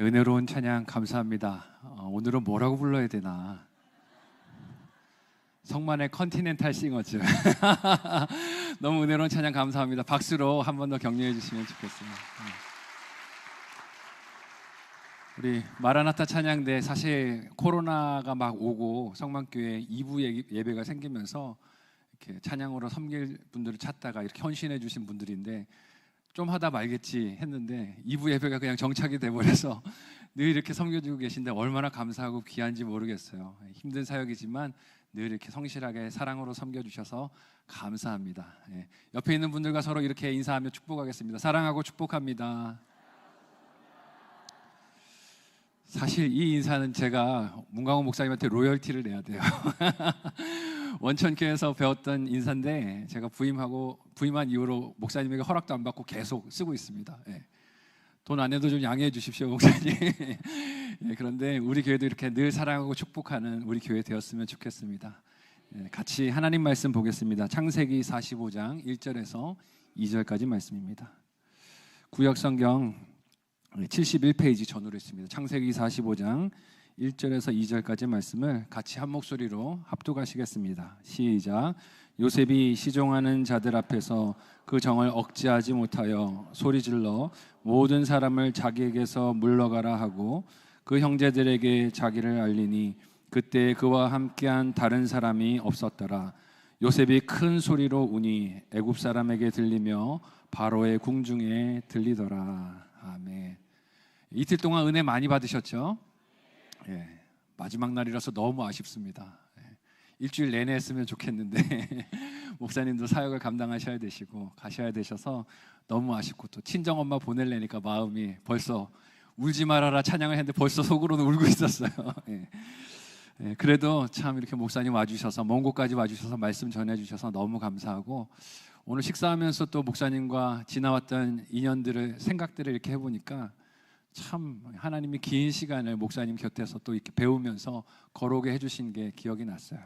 은혜로운 찬양 감사합니다. 오늘은 뭐라고 불러야 되나? 성만의 컨티넨탈 싱어즈. 너무 은혜로운 찬양 감사합니다. 박수로 한 번 더 격려해 주시면 좋겠습니다. 우리 마라나타 찬양대, 사실 코로나가 막 오고 성만교회 2부 예배가 생기면서 이렇게 찬양으로 섬길 분들을 찾다가 이렇게 헌신해 주신 분들인데, 좀 하다 말겠지 했는데 2부 예배가 그냥 정착이 돼버려서 늘 이렇게 섬겨주고 계신데 얼마나 감사하고 귀한지 모르겠어요. 힘든 사역이지만 늘 이렇게 성실하게 사랑으로 섬겨주셔서 감사합니다. 옆에 있는 분들과 서로 이렇게 인사하며 축복하겠습니다. 사랑하고 축복합니다. 사실 이 인사는 제가 문광호 목사님한테 로열티를 내야 돼요. 원천교회에서 배웠던 인사인데 제가 부임한 이후로 목사님에게 허락도 안 받고 계속 쓰고 있습니다. 돈 안 내도 좀 양해해 주십시오, 목사님. 그런데 우리 교회도 이렇게 늘 사랑하고 축복하는 우리 교회 되었으면 좋겠습니다. 같이 하나님 말씀 보겠습니다. 창세기 45장 1절에서 2절까지 말씀입니다. 구약성경 71페이지 전후로 있습니다. 창세기 45장 1절에서 2절까지 말씀을 같이 한 목소리로 합독하시겠습니다. 시작. 요셉이 시종하는 자들 앞에서 그 정을 억제하지 못하여 소리질러 모든 사람을 자기에게서 물러가라 하고 그 형제들에게 자기를 알리니 그때 그와 함께한 다른 사람이 없었더라. 요셉이 큰 소리로 우니 애굽 사람에게 들리며 바로의 궁중에 들리더라. 아멘. 이틀 동안 은혜 많이 받으셨죠? 마지막 날이라서 너무 아쉽습니다. 일주일 내내 했으면 좋겠는데 목사님도 사역을 감당하셔야 되시고 가셔야 되셔서 너무 아쉽고, 또 친정엄마 보내려니까 마음이 벌써 울지 말아라 찬양을 했는데 벌써 속으로는 울고 있었어요. 그래도 참 이렇게 목사님 와주셔서, 먼 곳까지 와주셔서 말씀 전해주셔서 너무 감사하고, 오늘 식사하면서 또 목사님과 지나왔던 인연들을, 생각들을 이렇게 해보니까 참 하나님이 긴 시간을 목사님 곁에서 또 이렇게 배우면서 걸어오게 해주신 게 기억이 났어요.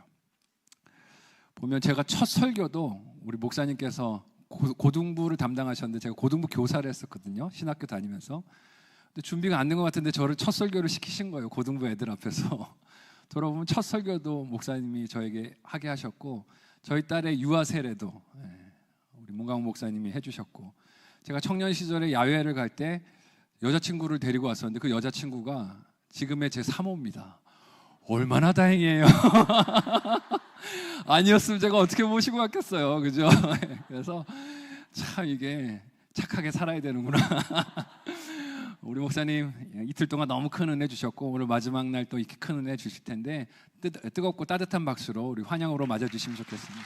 보면 제가 첫 설교도 우리 목사님께서 고등부를 담당하셨는데 제가 고등부 교사를 했었거든요, 신학교 다니면서. 근데 준비가 안 된 것 같은데 저를 첫 설교를 시키신 거예요, 고등부 애들 앞에서. 돌아보면 첫 설교도 목사님이 저에게 하게 하셨고, 저희 딸의 유아 세례도 우리 문광 목사님이 해주셨고, 제가 청년 시절에 야외를 갈 때 여자친구를 데리고 왔었는데 그 여자친구가 지금의 제 사모입니다. 얼마나 다행이에요. 아니었으면 제가 어떻게 모시고 갔겠어요, 그죠? 그래서 참 이게 착하게 살아야 되는구나. 우리 목사님 이틀 동안 너무 큰 은혜 주셨고, 오늘 마지막 날 또 이렇게 큰 은혜 주실 텐데 뜨겁고 따뜻한 박수로 우리 환영으로 맞아주시면 좋겠습니다.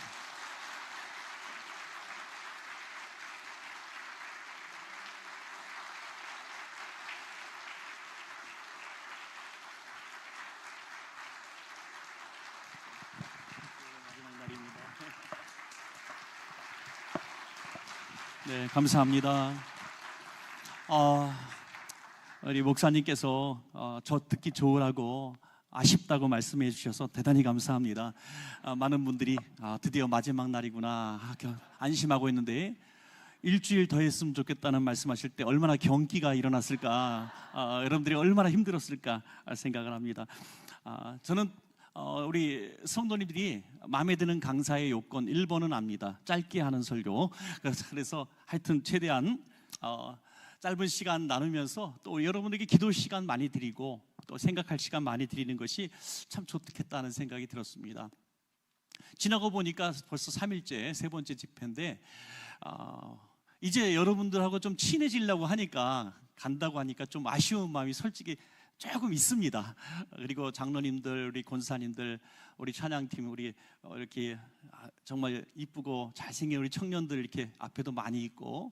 네, 감사합니다. 우리 목사님께서 저 듣기 좋으라고 아쉽다고 말씀해 주셔서 대단히 감사합니다. 많은 분들이 드디어 마지막 날이구나 안심하고 있는데, 일주일 더 했으면 좋겠다는 말씀하실 때 얼마나 경기가 일어났을까, 여러분들이 얼마나 힘들었을까 생각을 합니다. 저는 우리 성도님들이 마음에 드는 강사의 요건 1번은 압니다. 짧게 하는 설교. 그래서 하여튼 최대한 짧은 시간 나누면서 또 여러분에게 기도 시간 많이 드리고 또 생각할 시간 많이 드리는 것이 참 좋겠다는 생각이 들었습니다. 지나고 보니까 벌써 3일째, 세 번째 집회인데 이제 여러분들하고 좀 친해지려고 하니까, 간다고 하니까 좀 아쉬운 마음이 솔직히 조금 있습니다. 그리고 장로님들, 우리 권사님들, 우리 찬양팀, 우리 이렇게 정말 이쁘고 잘생긴 우리 청년들 이렇게 앞에도 많이 있고,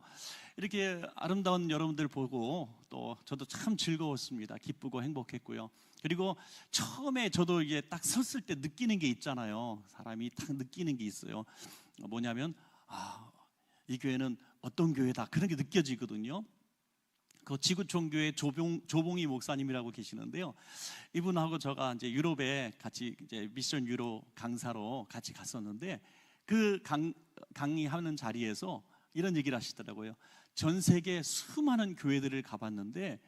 이렇게 아름다운 여러분들 보고 또 저도 참 즐거웠습니다. 기쁘고 행복했고요. 그리고 처음에 저도 이게 딱 섰을 때 느끼는 게 있잖아요. 사람이 딱 느끼는 게 있어요. 뭐냐면 이 교회는 어떤 교회다, 그런 게 느껴지거든요. 그 지구촌교회 조봉희 목사님이라고 계시는데요. 이분하고 제가 이제 유럽에 같이 이제 미션 유로 강사로 같이 갔었는데, 그 강의하는 자리에서 이런 얘기를 하시더라고요. 전 세계 수많은 교회들을 가봤는데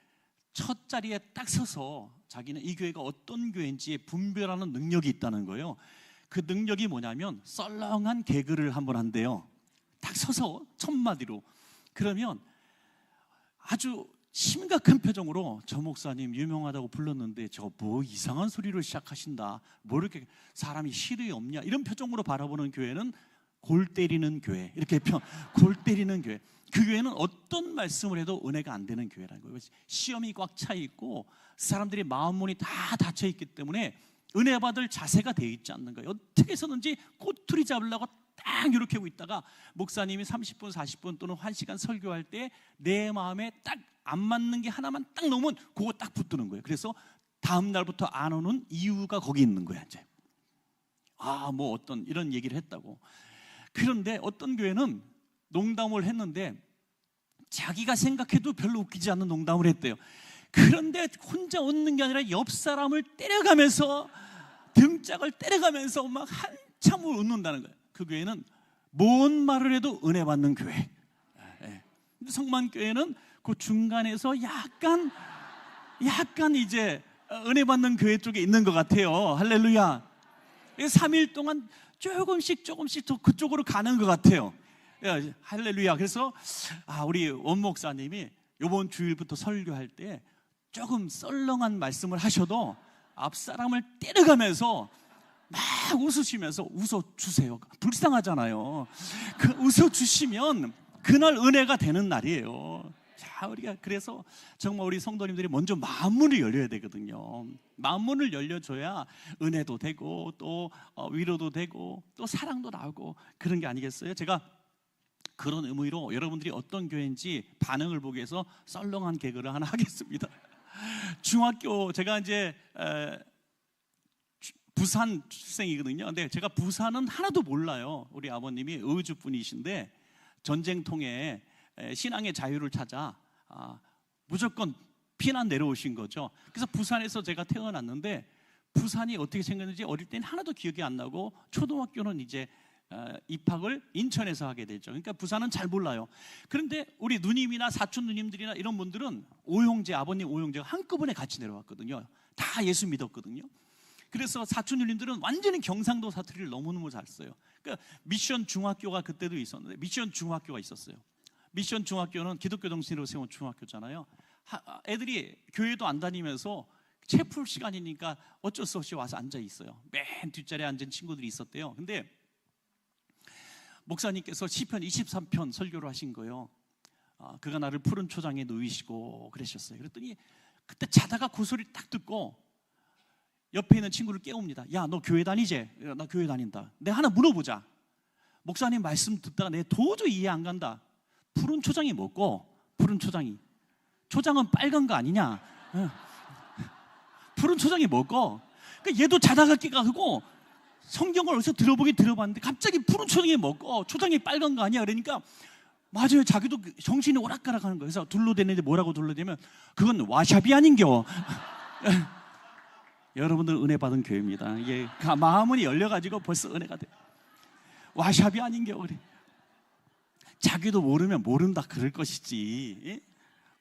첫 자리에 딱 서서 자기는 이 교회가 어떤 교회인지 분별하는 능력이 있다는 거예요. 그 능력이 뭐냐면 썰렁한 개그를 한번 한대요. 딱 서서 첫 마디로. 그러면 아주 심각한 표정으로 저 목사님 유명하다고 불렀는데 저 뭐 이상한 소리로 시작하신다, 뭐 이렇게 사람이 실이 없냐, 이런 표정으로 바라보는 교회는 골 때리는 교회, 이렇게 골 때리는 교회. 그 교회는 어떤 말씀을 해도 은혜가 안 되는 교회라는 거예요. 시험이 꽉 차 있고 사람들이 마음 문이 다 닫혀 있기 때문에 은혜 받을 자세가 되어 있지 않는 거예요. 어떻게 해서든지 꼬투리 잡으려고 딱 이렇게 하고 있다가 목사님이 30분 40분 또는 1시간 설교할 때 내 마음에 딱 안 맞는 게 하나만 딱 넣으면 그거 딱 붙드는 거예요. 그래서 다음 날부터 안 오는 이유가 거기 있는 거야. 이제 뭐 어떤 이런 얘기를 했다고. 그런데 어떤 교회는 농담을 했는데 자기가 생각해도 별로 웃기지 않는 농담을 했대요. 그런데 혼자 웃는 게 아니라 옆 사람을 때려가면서, 등짝을 때려가면서 막 한참을 웃는다는 거예요. 그 교회는 뭔 말을 해도 은혜 받는 교회. 근데 성만교회는 그 중간에서 약간 이제 은혜 받는 교회 쪽에 있는 것 같아요. 할렐루야. 3일 동안 조금씩 더 그쪽으로 가는 것 같아요. 할렐루야. 그래서 우리 원 목사님이 이번 주일부터 설교할 때 조금 썰렁한 말씀을 하셔도 앞 사람을 때려가면서 막 웃으시면서 웃어주세요. 불쌍하잖아요. 웃어주시면 그날 은혜가 되는 날이에요. 자, 우리가 그래서 정말 우리 성도님들이 먼저 마음문을 열려야 되거든요. 마음문을 열려줘야 은혜도 되고 또 위로도 되고 또 사랑도 나오고 그런 게 아니겠어요? 제가 그런 의미로 여러분들이 어떤 교회인지 반응을 보기 위해서 썰렁한 개그를 하나 하겠습니다. 중학교, 제가 이제 부산 출생이거든요. 근데 제가 부산은 하나도 몰라요. 우리 아버님이 의주 분이신데 전쟁통에 신앙의 자유를 찾아 무조건 피난 내려오신 거죠. 그래서 부산에서 제가 태어났는데 부산이 어떻게 생겼는지 어릴 때는 하나도 기억이 안 나고 초등학교는 이제 입학을 인천에서 하게 되죠. 그러니까 부산은 잘 몰라요. 그런데 우리 누님이나 사촌 누님들이나 이런 분들은 오형제, 아버님 오형제가 한꺼번에 같이 내려왔거든요. 다 예수 믿었거든요. 그래서 사촌 누님들은 완전히 경상도 사투리를 너무너무 잘 써요. 그러니까 미션 중학교가 그때도 있었는데 미션 중학교가 있었어요. 미션 중학교는 기독교 정신으로 세운 중학교잖아요. 애들이 교회도 안 다니면서 채플 시간이니까 어쩔 수 없이 와서 앉아 있어요. 맨 뒷자리에 앉은 친구들이 있었대요. 근데 목사님께서 시편 23편 설교를 하신 거예요. 그가 나를 푸른 초장에 누이시고 그러셨어요. 그랬더니 그때 자다가 그 소리 딱 듣고 옆에 있는 친구를 깨웁니다. 야, 너 교회 다니지? 나 교회 다닌다. 내가 하나 물어보자. 목사님 말씀 듣다가 내가 도저히 이해 안 간다. 푸른 초장이 뭐고? 푸른 초장이, 초장은 빨간 거 아니냐? 푸른 초장이 뭐고? 그러니까 얘도 자다가 깨가지고 성경을 어디서 들어봤는데 갑자기 푸른 초장이 뭐고 초장이 빨간 거 아니야? 그러니까 맞아요. 자기도 정신이 오락가락하는 거예요. 그래서 둘러대는데 뭐라고 둘러대면 그건 와샤비 아닌겨. 여러분들 은혜 받은 교회입니다. 이게 마음이 열려가지고 벌써 은혜가 돼. 와샤비 아닌겨 그래. 자기도 모르면 모른다 그럴 것이지.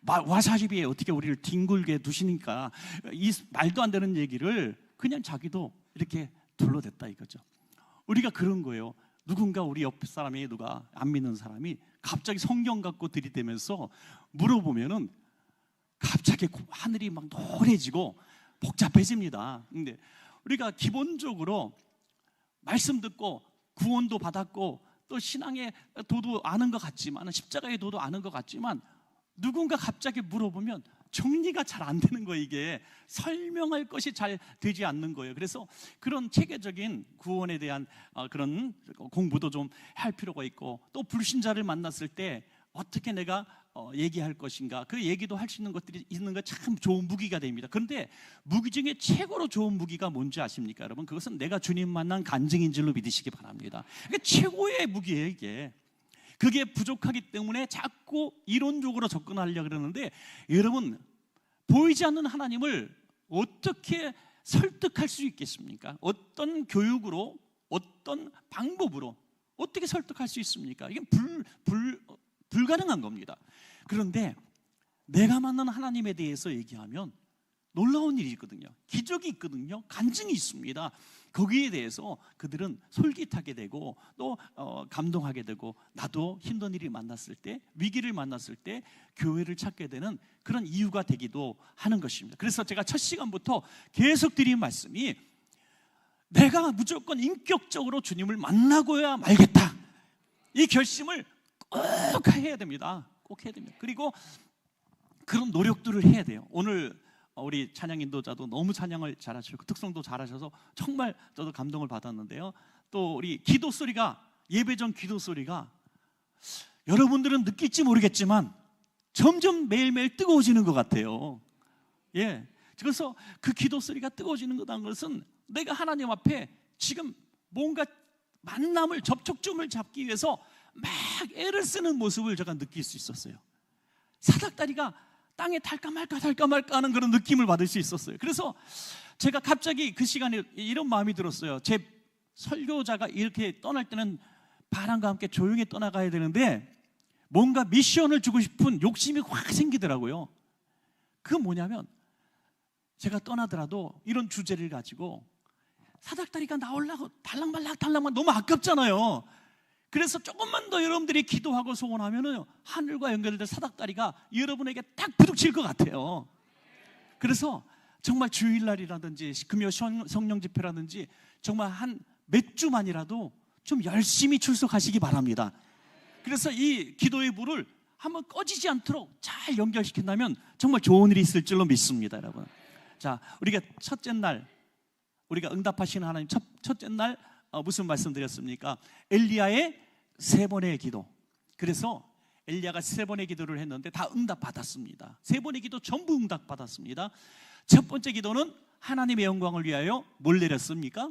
와사비에 어떻게 우리를 뒹굴게 두시니까 이 말도 안 되는 얘기를 그냥 자기도 이렇게 둘러댔다 이거죠. 우리가 그런 거예요. 누군가 우리 옆 사람이 누가 안 믿는 사람이 갑자기 성경 갖고 들이대면서 물어보면은 갑자기 하늘이 막 노래지고 복잡해집니다. 근데 우리가 기본적으로 말씀 듣고 구원도 받았고 또 신앙의 도도 아는 것 같지만, 십자가의 도도 아는 것 같지만 누군가 갑자기 물어보면 정리가 잘 안 되는 거예요. 이게 설명할 것이 잘 되지 않는 거예요. 그래서 그런 체계적인 구원에 대한 그런 공부도 좀 할 필요가 있고, 또 불신자를 만났을 때 어떻게 내가 얘기할 것인가, 그 얘기도 할 수 있는 것들이 있는 거 참 좋은 무기가 됩니다. 그런데 무기 중에 최고로 좋은 무기가 뭔지 아십니까 여러분? 그것은 내가 주님 만난 간증인 줄로 믿으시기 바랍니다. 그게 최고의 무기예요. 이게 그게 부족하기 때문에 자꾸 이론적으로 접근하려고 그러는데, 여러분 보이지 않는 하나님을 어떻게 설득할 수 있겠습니까? 어떤 교육으로, 어떤 방법으로 어떻게 설득할 수 있습니까? 이게 불가능한 겁니다. 그런데 내가 만난 하나님에 대해서 얘기하면 놀라운 일이 있거든요. 기적이 있거든요. 간증이 있습니다. 거기에 대해서 그들은 솔깃하게 되고 또 감동하게 되고, 나도 힘든 일이 만났을 때, 위기를 만났을 때 교회를 찾게 되는 그런 이유가 되기도 하는 것입니다. 그래서 제가 첫 시간부터 계속 드린 말씀이, 내가 무조건 인격적으로 주님을 만나고야 말겠다, 이 결심을 꼭 해야 됩니다. 꼭 해야 됩니다. 그리고 그런 노력들을 해야 돼요. 오늘 우리 찬양 인도자도 너무 찬양을 잘하시고 특성도 잘하셔서 정말 저도 감동을 받았는데요. 또 우리 기도 소리가, 예배 전 기도 소리가 여러분들은 느낄지 모르겠지만 점점 매일매일 뜨거워지는 것 같아요. 예. 그래서 그 기도 소리가 뜨거워지는 거라는 것은 내가 하나님 앞에 지금 뭔가 만남을, 접촉점을 잡기 위해서 막 애를 쓰는 모습을 제가 느낄 수 있었어요. 사닥다리가 땅에 탈까 말까 하는 그런 느낌을 받을 수 있었어요. 그래서 제가 갑자기 그 시간에 이런 마음이 들었어요. 제 설교자가 이렇게 떠날 때는 바람과 함께 조용히 떠나가야 되는데 뭔가 미션을 주고 싶은 욕심이 확 생기더라고요. 그건 뭐냐면, 제가 떠나더라도 이런 주제를 가지고 사닥다리가 나오려고 달랑말랑 너무 아깝잖아요. 그래서 조금만 더 여러분들이 기도하고 소원하면은 하늘과 연결된 사닥다리가 여러분에게 딱 부딪힐 것 같아요. 그래서 정말 주일날이라든지 금요 성령 집회라든지 정말 한 몇 주만이라도 좀 열심히 출석하시기 바랍니다. 그래서 이 기도의 불을 한번 꺼지지 않도록 잘 연결시킨다면 정말 좋은 일이 있을 줄로 믿습니다, 여러분. 자, 우리가 첫째 날, 우리가 응답하시는 하나님 첫째 날 무슨 말씀 드렸습니까? 엘리야의 3번의 기도. 그래서 엘리야가 3번의 기도를 했는데 다 응답받았습니다. 3번의 기도 전부 응답받았습니다. 첫 번째 기도는 하나님의 영광을 위하여 뭘 내렸습니까?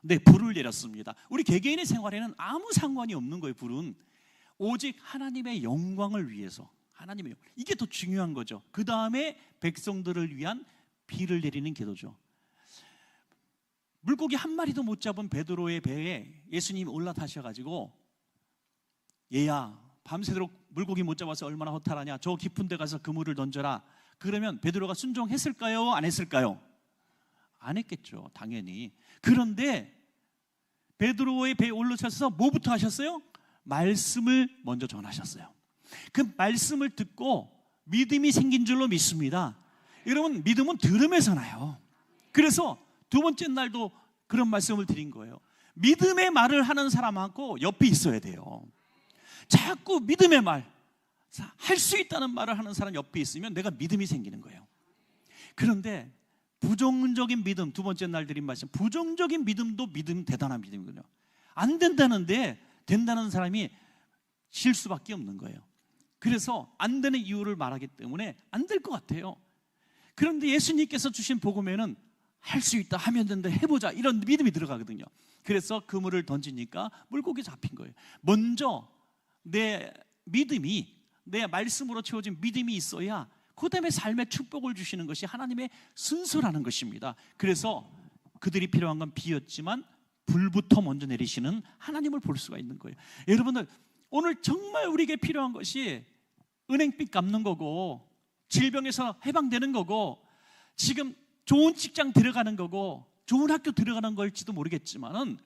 네, 불을 내렸습니다. 우리 개개인의 생활에는 아무 상관이 없는 거예요. 불은 오직 하나님의 영광을 위해서, 하나님의 영광, 이게 더 중요한 거죠. 그 다음에 백성들을 위한 비를 내리는 기도죠. 물고기 한 마리도 못 잡은 베드로의 배에 예수님이 올라타셔가지고, 얘야, 밤새도록 물고기 못 잡아서 얼마나 허탈하냐, 저 깊은 데 가서 그물을 던져라. 그러면 베드로가 순종했을까요? 안 했을까요? 안 했겠죠, 당연히. 그런데 베드로의 배에 올라셔서 뭐부터 하셨어요? 말씀을 먼저 전하셨어요. 그 말씀을 듣고 믿음이 생긴 줄로 믿습니다. 여러분, 믿음은 들음에서 나요. 그래서 두 번째 날도 그런 말씀을 드린 거예요. 믿음의 말을 하는 사람하고 옆에 있어야 돼요. 자꾸 믿음의 말, 할 수 있다는 말을 하는 사람 옆에 있으면 내가 믿음이 생기는 거예요. 그런데 부정적인 믿음, 두 번째 날 드린 말씀, 부정적인 믿음도 믿음, 대단한 믿음이거든요. 안 된다는데 된다는 사람이 질 수밖에 없는 거예요. 그래서 안 되는 이유를 말하기 때문에 안 될 것 같아요. 그런데 예수님께서 주신 복음에는 할 수 있다, 하면 된다, 해보자, 이런 믿음이 들어가거든요. 그래서 그물을 던지니까 물고기 잡힌 거예요. 먼저 내 믿음이, 내 말씀으로 채워진 믿음이 있어야 그 다음에 삶의 축복을 주시는 것이 하나님의 순서라는 것입니다. 그래서 그들이 필요한 건 비였지만 불부터 먼저 내리시는 하나님을 볼 수가 있는 거예요. 여러분들, 오늘 정말 우리에게 필요한 것이 은행빚 갚는 거고, 질병에서 해방되는 거고, 지금 좋은 직장 들어가는 거고, 좋은 학교 들어가는 걸지도 모르겠지만은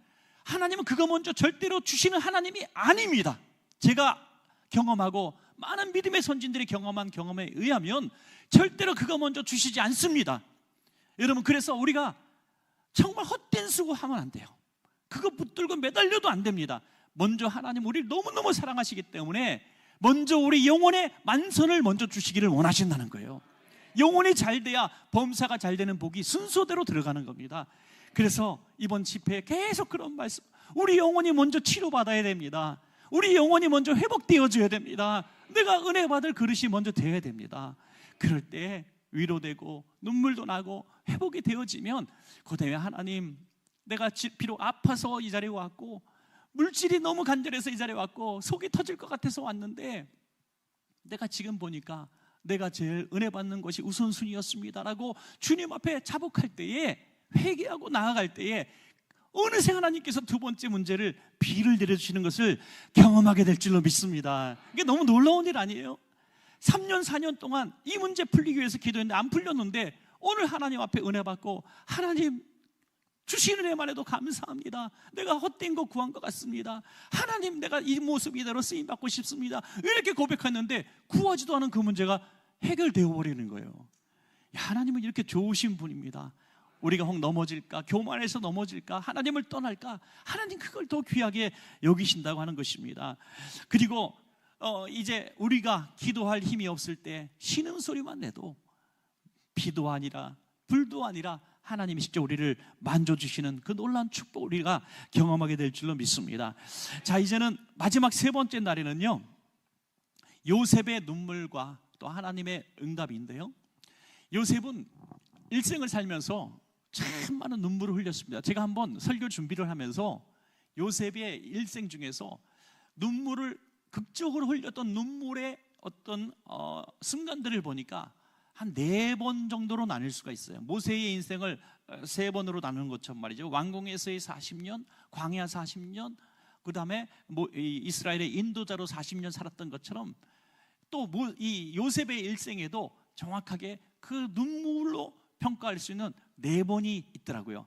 하나님은 그거 먼저 절대로 주시는 하나님이 아닙니다. 제가 경험하고 많은 믿음의 선진들이 경험한 경험에 의하면 절대로 그거 먼저 주시지 않습니다. 여러분, 그래서 우리가 정말 헛된 수고하면 안 돼요. 그거 붙들고 매달려도 안 됩니다. 먼저 하나님 우리를 너무너무 사랑하시기 때문에 먼저 우리 영혼의 만선을 먼저 주시기를 원하신다는 거예요. 영혼이 잘 돼야 범사가 잘 되는 복이 순서대로 들어가는 겁니다. 그래서 이번 집회에 계속 그런 말씀, 우리 영혼이 먼저 치료받아야 됩니다. 우리 영혼이 먼저 회복되어져야 됩니다. 내가 은혜 받을 그릇이 먼저 되어야 됩니다. 그럴 때 위로되고 눈물도 나고 회복이 되어지면 그 다음에 하나님, 내가 비록 아파서 이 자리에 왔고, 물질이 너무 간절해서 이 자리에 왔고, 속이 터질 것 같아서 왔는데, 내가 지금 보니까 내가 제일 은혜 받는 것이 우선순위였습니다라고 주님 앞에 자복할 때에, 회개하고 나아갈 때에 어느새 하나님께서 두 번째 문제를, 비를 내려주시는 것을 경험하게 될 줄로 믿습니다. 이게 너무 놀라운 일 아니에요? 3년 4년 동안 이 문제 풀리기 위해서 기도했는데 안 풀렸는데 오늘 하나님 앞에 은혜 받고 하나님 주신 은혜만 해도 감사합니다. 내가 헛된 거 구한 것 같습니다. 하나님 내가 이 모습 이대로 쓰임받고 싶습니다. 이렇게 고백했는데 구하지도 않은 그 문제가 해결되어 버리는 거예요. 하나님은 이렇게 좋으신 분입니다. 우리가 혹 넘어질까, 교만해서 넘어질까, 하나님을 떠날까, 하나님 그걸 더 귀하게 여기신다고 하는 것입니다. 그리고 이제 우리가 기도할 힘이 없을 때 신음소리만 내도 비도 아니라 불도 아니라 하나님이 직접 우리를 만져주시는 그 놀라운 축복을 우리가 경험하게 될 줄로 믿습니다. 자, 이제는 마지막 세 번째 날에는요, 요셉의 눈물과 또 하나님의 응답인데요, 요셉은 일생을 살면서 참 많은 눈물을 흘렸습니다. 제가 한번 설교 준비를 하면서 요셉의 일생 중에서 눈물을 극적으로 흘렸던 눈물의 어떤 순간들을 보니까 한 4번 정도로 나눌 수가 있어요. 모세의 인생을 3번으로 나누는 것처럼 말이죠. 왕궁에서의 40년, 광야 40년, 그 다음에 이스라엘의 인도자로 40년 살았던 것처럼 또 이 요셉의 일생에도 정확하게 그 눈물로 평가할 수 있는 4번이 있더라고요.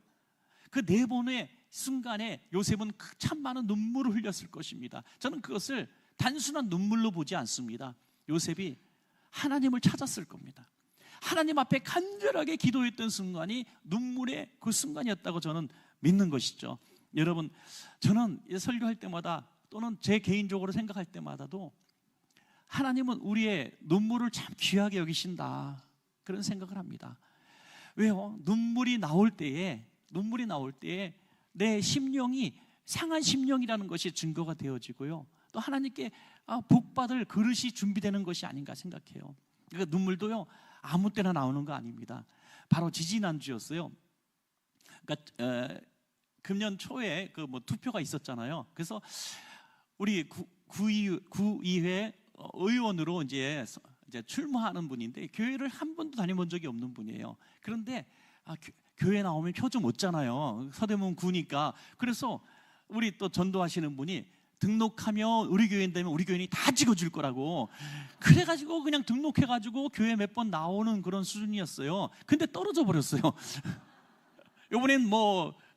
그 4번의 순간에 요셉은 참 많은 눈물을 흘렸을 것입니다. 저는 그것을 단순한 눈물로 보지 않습니다. 요셉이 하나님을 찾았을 겁니다. 하나님 앞에 간절하게 기도했던 순간이 눈물의 그 순간이었다고 저는 믿는 것이죠. 여러분, 저는 설교할 때마다 또는 제 개인적으로 생각할 때마다도 하나님은 우리의 눈물을 참 귀하게 여기신다, 그런 생각을 합니다. 왜요? 눈물이 나올 때에 내 심령이 상한 심령이라는 것이 증거가 되어지고요, 또 하나님께 복받을 그릇이 준비되는 것이 아닌가 생각해요. 그러니까 눈물도요, 아무 때나 나오는 거 아닙니다. 바로 지지난주였어요. 그러니까 금년 초에 그 투표가 있었잖아요. 그래서 우리 구의회 의원으로 이제 출마하는 분인데 교회를 한 번도 다녀본 적이 없는 분이에요. 그런데 교회 나오면 표 좀 얻잖아요. 서대문 구니까. 그래서 우리 또 전도하시는 분이 등록하면 우리 교인 되면 우리 교인이 다 찍어줄 거라고, 그래가지고 그냥 등록해가지고 교회 몇 번 나오는 그런 수준이었어요. 근데 떨어져 버렸어요. 이번엔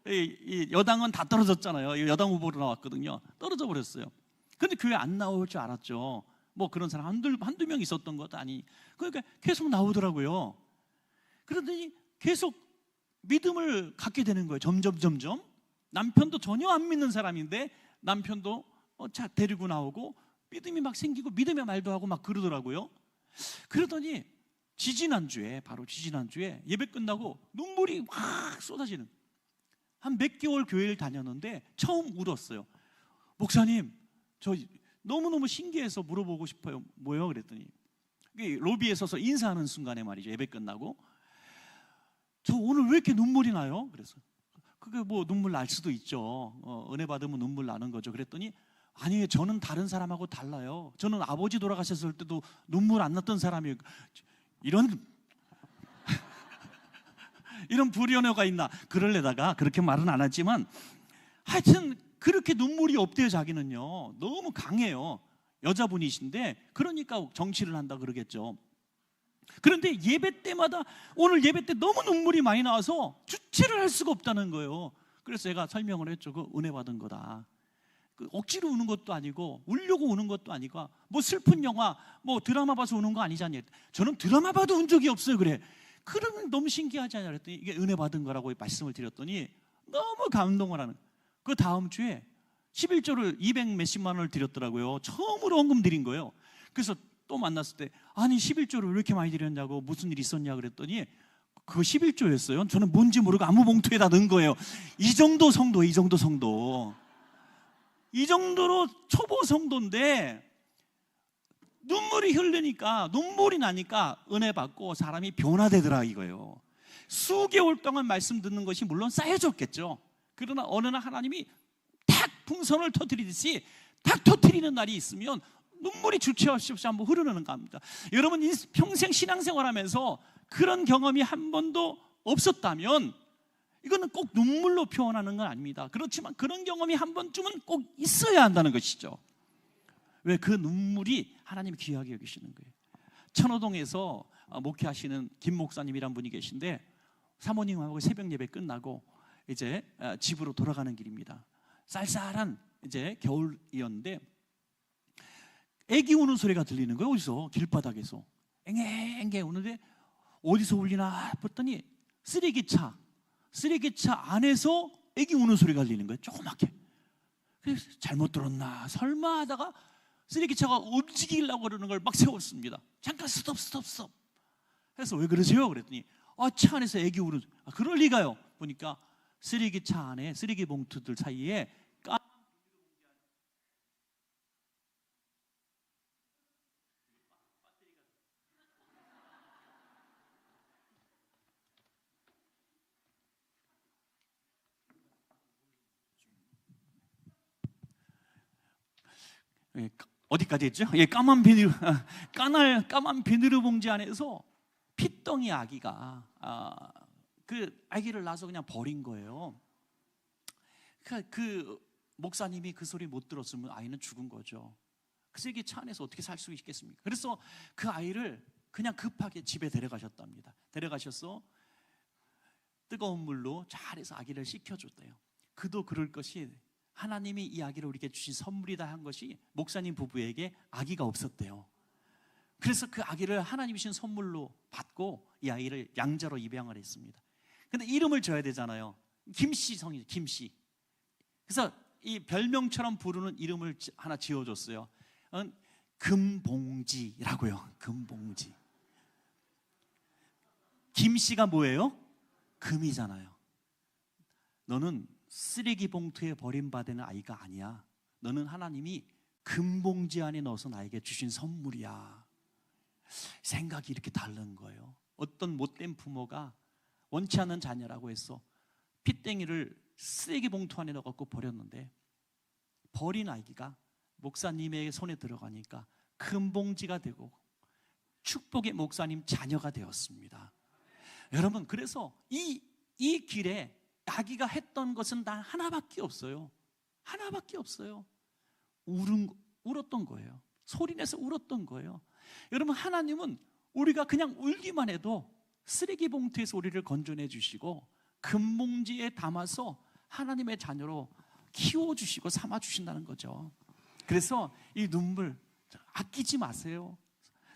이 여당은 다 떨어졌잖아요. 여당 후보로 나왔거든요. 떨어져 버렸어요. 근데 교회 안 나올 줄 알았죠. 그런 사람 한두 명 있었던 것도 아니. 그러니까 계속 나오더라고요. 그러더니 계속 믿음을 갖게 되는 거예요. 점점. 남편도 전혀 안 믿는 사람인데 남편도 데리고 나오고 믿음이 막 생기고 믿음의 말도 하고 막 그러더라고요. 그러더니 바로 지지난주에 예배 끝나고 눈물이 확 쏟아지는, 한 몇 개월 교회를 다녔는데 처음 울었어요. 목사님, 저 너무너무 신기해서 물어보고 싶어요. 뭐요? 그랬더니 로비에 서서 인사하는 순간에 말이죠, 예배 끝나고, 저 오늘 왜 이렇게 눈물이 나요? 그래서 그게 눈물 날 수도 있죠. 은혜 받으면 눈물 나는 거죠. 그랬더니 아니에요, 저는 다른 사람하고 달라요. 저는 아버지 돌아가셨을 때도 눈물 안 났던 사람이에요. 이런 불연어가 있나? 그럴래다가 그렇게 말은 안 했지만 하여튼 그렇게 눈물이 없대요. 자기는요, 너무 강해요. 여자분이신데 그러니까 정치를 한다 그러겠죠. 그런데 예배 때마다, 오늘 예배 때 너무 눈물이 많이 나와서 주체를 할 수가 없다는 거예요. 그래서 제가 설명을 했죠. 그 은혜 받은 거다. 억지로 우는 것도 아니고 울려고 우는 것도 아니고 슬픈 영화 드라마 봐서 우는 거 아니잖아요. 저는 드라마 봐도 운 적이 없어요. 그러면 너무 신기하지 않냐 그랬더니 이게 은혜 받은 거라고 말씀을 드렸더니 너무 감동을 하는. 그 다음 주에 11조를 200 몇십만 원을 드렸더라고요. 처음으로 헌금 드린 거예요. 그래서 또 만났을 때 아니 11조를 왜 이렇게 많이 드렸냐고, 무슨 일 있었냐 그랬더니 그거 11조였어요. 저는 뭔지 모르고 아무 봉투에다 넣은 거예요. 이 정도 성도. 이 정도로 초보 성도인데 눈물이 나니까 은혜 받고 사람이 변화되더라 이거예요. 수개월 동안 말씀 듣는 것이 물론 쌓여졌겠죠. 그러나 어느 날 하나님이 탁 풍선을 터뜨리듯이 탁 터뜨리는 날이 있으면 눈물이 주체할 수 없이 한번 흐르는 겁니다. 여러분 평생 신앙생활하면서 그런 경험이 한 번도 없었다면 이거는 꼭 눈물로 표현하는 건 아닙니다. 그렇지만 그런 경험이 한 번쯤은 꼭 있어야 한다는 것이죠. 왜? 그 눈물이 하나님이 귀하게 여기시는 거예요. 천호동에서 목회하시는 김 목사님이란 분이 계신데 사모님하고 새벽 예배 끝나고 이제 집으로 돌아가는 길입니다. 쌀쌀한 이제 겨울이었는데 애기 우는 소리가 들리는 거예요. 어디서? 길바닥에서 앵앵앵 우는데 어디서 울리나 봤더니 쓰레기차 안에서 애기 우는 소리가 들리는 거예요. 조그맣게. 그래서 잘못 들었나 설마 하다가 쓰레기차가 움직이려고 그러는 걸 막 세웠습니다. 잠깐 스톱. 그래서 왜 그러세요? 그랬더니 차 안에서 애기 우는. 그럴 리가요. 보니까 쓰레기차 안에 쓰레기 봉투들 사이에 어디까지 했죠? 까만 비누 봉지 안에서 피덩이 아기가 그 아기를 낳아서 그냥 버린 거예요. 그 목사님이 그 소리 못 들었으면 아이는 죽은 거죠. 그 쓰레기차 안에서 어떻게 살 수 있겠습니까? 그래서 그 아이를 그냥 급하게 집에 데려가셨답니다. 데려가셔서 뜨거운 물로 잘해서 아기를 씻겨줬대요. 그도 그럴 것이 하나님이 이 아기를 우리에게 주신 선물이다 한 것이 목사님 부부에게 아기가 없었대요. 그래서 그 아기를 하나님이 주신 선물로 받고 이 아이를 양자로 입양을 했습니다. 근데 이름을 줘야 되잖아요. 김씨 성이 김씨. 그래서 이 별명처럼 부르는 이름을 하나 지어줬어요. 금봉지라고요. 금봉지. 김씨가 뭐예요? 금이잖아요. 너는 쓰레기 봉투에 버림받은 아이가 아니야. 너는 하나님이 금봉지 안에 넣어서 나에게 주신 선물이야. 생각이 이렇게 다른 거예요. 어떤 못된 부모가 원치 않는 자녀라고 해서 핏땡이를 쓰레기 봉투 안에 넣어갖고 버렸는데 버린 아기가 목사님의 손에 들어가니까 금봉지가 되고 축복의 목사님 자녀가 되었습니다. 여러분, 그래서 이 길에 아기가 했던 것은 단 하나밖에 없어요. 하나밖에 없어요. 울었던 거예요. 소리내서 울었던 거예요. 여러분, 하나님은 우리가 그냥 울기만 해도 쓰레기 봉투에서 우리를 건져내 주시고 금봉지에 담아서 하나님의 자녀로 키워주시고 삼아주신다는 거죠. 그래서 이 눈물 아끼지 마세요.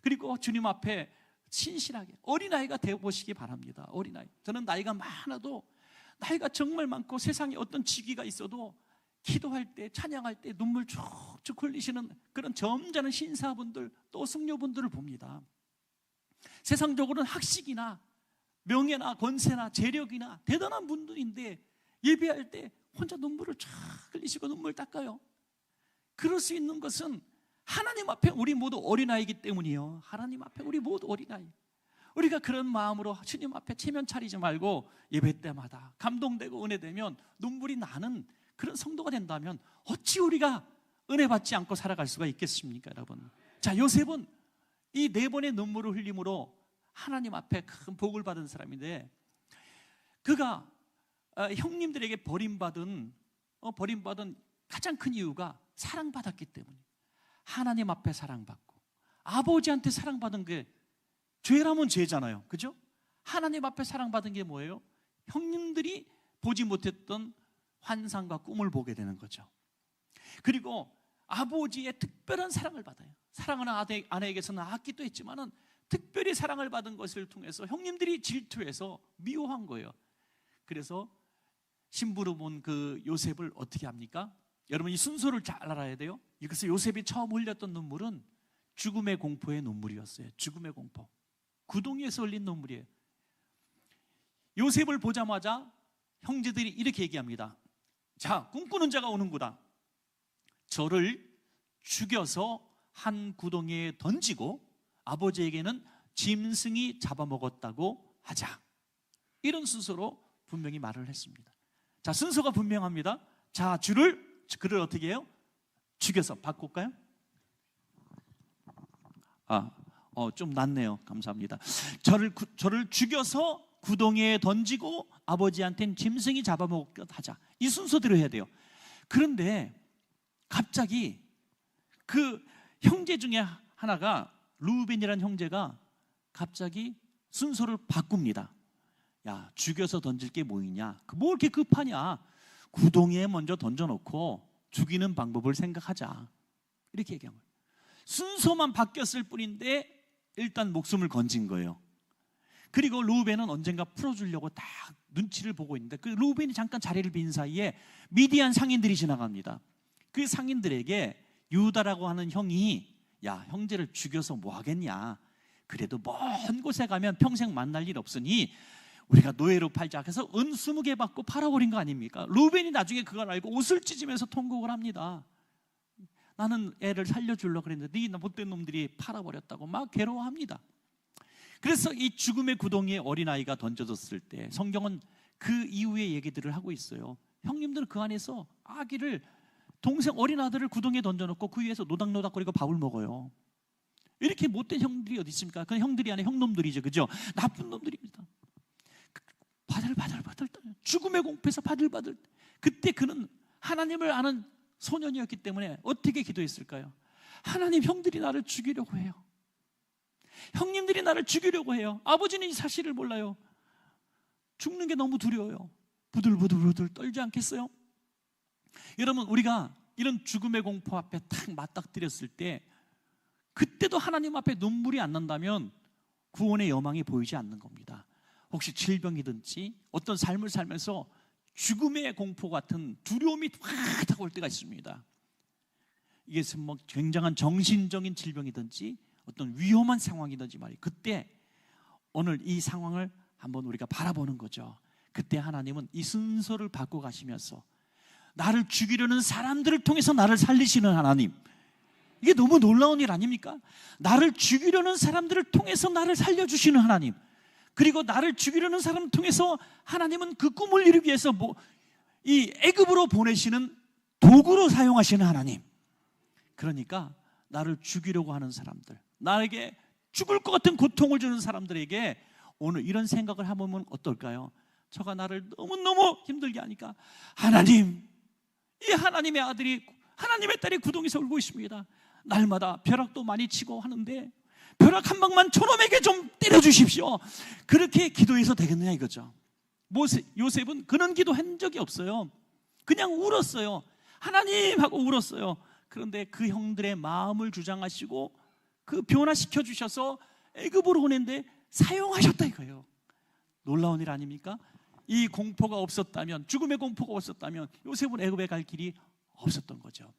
그리고 주님 앞에 신실하게 어린아이가 되어보시기 바랍니다. 어린아이. 저는 나이가 많아도 나이가 정말 많고 세상에 어떤 직위가 있어도 기도할 때 찬양할 때 눈물 쭉쭉 흘리시는 그런 점잖은 신사분들 또 승려분들을 봅니다. 세상적으로는 학식이나 명예나 권세나 재력이나 대단한 분들인데 예배할 때 혼자 눈물을 쫙 흘리시고 눈물 닦아요. 그럴 수 있는 것은 하나님 앞에 우리 모두 어린아이이기 때문이에요. 하나님 앞에 우리 모두 어린아이. 우리가 그런 마음으로 주님 앞에 체면 차리지 말고 예배 때마다 감동되고 은혜되면 눈물이 나는 그런 성도가 된다면 어찌 우리가 은혜 받지 않고 살아갈 수가 있겠습니까, 여러분? 자, 요셉은 이 4번의 눈물을 흘림으로 하나님 앞에 큰 복을 받은 사람인데 그가 형님들에게 버림받은 가장 큰 이유가 사랑받았기 때문이에요. 하나님 앞에 사랑받고 아버지한테 사랑받은 게 죄라면 죄잖아요. 그죠? 하나님 앞에 사랑받은 게 뭐예요? 형님들이 보지 못했던 환상과 꿈을 보게 되는 거죠. 그리고 아버지의 특별한 사랑을 받아요. 사랑하는 아내에게서는 악기도 했지만은 특별히 사랑을 받은 것을 통해서 형님들이 질투해서 미워한 거예요. 그래서 신부로 본 그 요셉을 어떻게 합니까? 여러분, 이 순서를 잘 알아야 돼요. 그래서 요셉이 처음 흘렸던 눈물은 죽음의 공포의 눈물이었어요. 죽음의 공포. 구덩이에서 흘린 눈물이에요. 요셉을 보자마자 형제들이 이렇게 얘기합니다. 자, 꿈꾸는 자가 오는구나. 저를 죽여서 한 구덩이에 던지고 아버지에게는 짐승이 잡아먹었다고 하자. 이런 순서로 분명히 말을 했습니다. 자, 순서가 분명합니다. 자, 그를 어떻게 해요? 죽여서 바꿀까요? 좀 낫네요. 감사합니다. 저를 죽여서 구덩이에 던지고 아버지한테는 짐승이 잡아먹을 하자. 이 순서대로 해야 돼요. 그런데 갑자기 그 형제 중에 하나가 루벤이라는 형제가 갑자기 순서를 바꿉니다. 야, 죽여서 던질 게 뭐 있냐? 뭐 이렇게 급하냐? 구덩이에 먼저 던져놓고 죽이는 방법을 생각하자. 이렇게 얘기한 거예요. 순서만 바뀌었을 뿐인데 일단 목숨을 건진 거예요. 그리고 루벤은 언젠가 풀어주려고 딱 눈치를 보고 있는데 그 루벤이 잠깐 자리를 빈 사이에 미디안 상인들이 지나갑니다. 그 상인들에게 유다라고 하는 형이 야, 형제를 죽여서 뭐 하겠냐? 그래도 먼 곳에 가면 평생 만날 일 없으니 우리가 노예로 팔자 해서 은 20개 받고 팔아버린 거 아닙니까? 루벤이 나중에 그걸 알고 옷을 찢으면서 통곡을 합니다. 나는 애를 살려주려고 그랬는데 네 못된 놈들이 팔아버렸다고 막 괴로워합니다. 그래서 이 죽음의 구덩이에 어린아이가 던져졌을 때 성경은 그 이후의 얘기들을 하고 있어요. 형님들은 그 안에서 아기를 동생 어린 아들을 구덩이에 던져놓고 그 위에서 노닥노닥거리고 밥을 먹어요. 이렇게 못된 형들이 어디 있습니까? 그건 형들이 아니라 형놈들이죠, 그죠? 나쁜 놈들입니다. 바들바들 죽음의 공포에서 바들바들. 그때 그는 하나님을 아는 소년이었기 때문에 어떻게 기도했을까요? 하나님, 형들이 나를 죽이려고 해요. 형님들이 나를 죽이려고 해요. 아버지는 이 사실을 몰라요. 죽는 게 너무 두려워요. 부들부들 떨지 않겠어요? 여러분, 우리가 이런 죽음의 공포 앞에 탁 맞닥뜨렸을 때 그때도 하나님 앞에 눈물이 안 난다면 구원의 여망이 보이지 않는 겁니다. 혹시 질병이든지 어떤 삶을 살면서 죽음의 공포 같은 두려움이 확 올 때가 있습니다. 이게 뭐 굉장한 정신적인 질병이든지 어떤 위험한 상황이든지 말이에요. 그때 오늘 이 상황을 한번 우리가 바라보는 거죠. 그때 하나님은 이 순서를 바꿔 가시면서 나를 죽이려는 사람들을 통해서 나를 살리시는 하나님. 이게 너무 놀라운 일 아닙니까? 나를 죽이려는 사람들을 통해서 나를 살려주시는 하나님. 그리고 나를 죽이려는 사람을 통해서 하나님은 그 꿈을 이루기 위해서 이 애굽으로 보내시는 도구로 사용하시는 하나님. 그러니까 나를 죽이려고 하는 사람들, 나에게 죽을 것 같은 고통을 주는 사람들에게 오늘 이런 생각을 해보면 어떨까요? 저가 나를 너무너무 힘들게 하니까 하나님, 이 하나님의 아들이, 하나님의 딸이 구덩이에서 울고 있습니다. 날마다 벼락도 많이 치고 하는데 벼락 한 방만 저놈에게 좀 때려주십시오. 그렇게 기도해서 되겠느냐 이거죠. 요셉은 그런 기도한 적이 없어요. 그냥 울었어요. 하나님 하고 울었어요. 그런데 그 형들의 마음을 주장하시고 그 변화시켜 주셔서 애굽으로 보낸데 사용하셨다 이거예요. 놀라운 일 아닙니까? 이 공포가 없었다면, 죽음의 공포가 없었다면 요셉은 애굽에 갈 길이 없었던 거죠.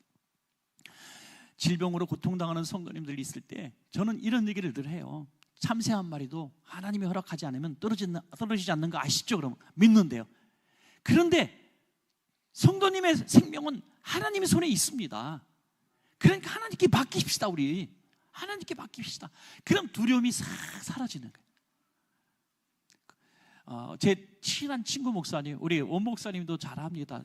질병으로 고통당하는 성도님들이 있을 때 저는 이런 얘기를 늘 해요. 참새 한 마리도 하나님이 허락하지 않으면 떨어지지 않는 거 아시죠? 그럼 믿는데요. 그런데 성도님의 생명은 하나님의 손에 있습니다. 그러니까 하나님께 맡깁시다. 우리 하나님께 맡깁시다. 그럼 두려움이 싹 사라지는 거예요. 제 친한 친구 목사님, 우리 원 목사님도 잘 압니다.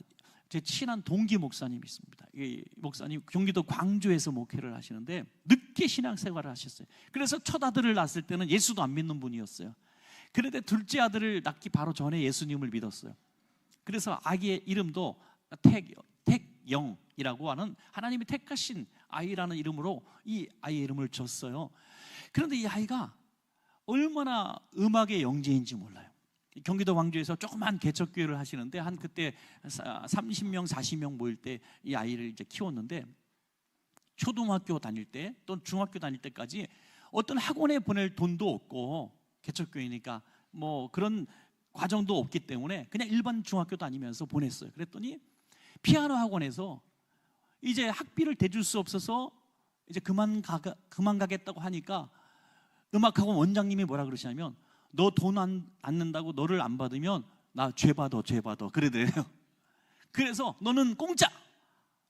제 친한 동기 목사님이 있습니다. 이 목사님 경기도 광주에서 목회를 하시는데 늦게 신앙생활을 하셨어요. 그래서 첫 아들을 낳았을 때는 예수도 안 믿는 분이었어요. 그런데 둘째 아들을 낳기 바로 전에 예수님을 믿었어요. 그래서 아기의 이름도 택영이라고 하는 하나님이 택하신 아이라는 이름으로 이 아이의 이름을 줬어요. 그런데 이 아이가 얼마나 음악의 영재인지 몰라요. 경기도 광주에서 조그만 개척교회를 하시는데 한 그때 30명, 40명 모일 때 이 아이를 이제 키웠는데 초등학교 다닐 때 또 중학교 다닐 때까지 어떤 학원에 보낼 돈도 없고 개척교회니까 뭐 그런 과정도 없기 때문에 그냥 일반 중학교 다니면서 보냈어요. 그랬더니 피아노 학원에서 이제 학비를 대줄 수 없어서 이제 그만 가겠다고 하니까 음악학원 원장님이 뭐라 그러시냐면 너 돈 안 낸다고 너를 안 받으면 나 죄 받아 그러더래요. 그래서 너는 공짜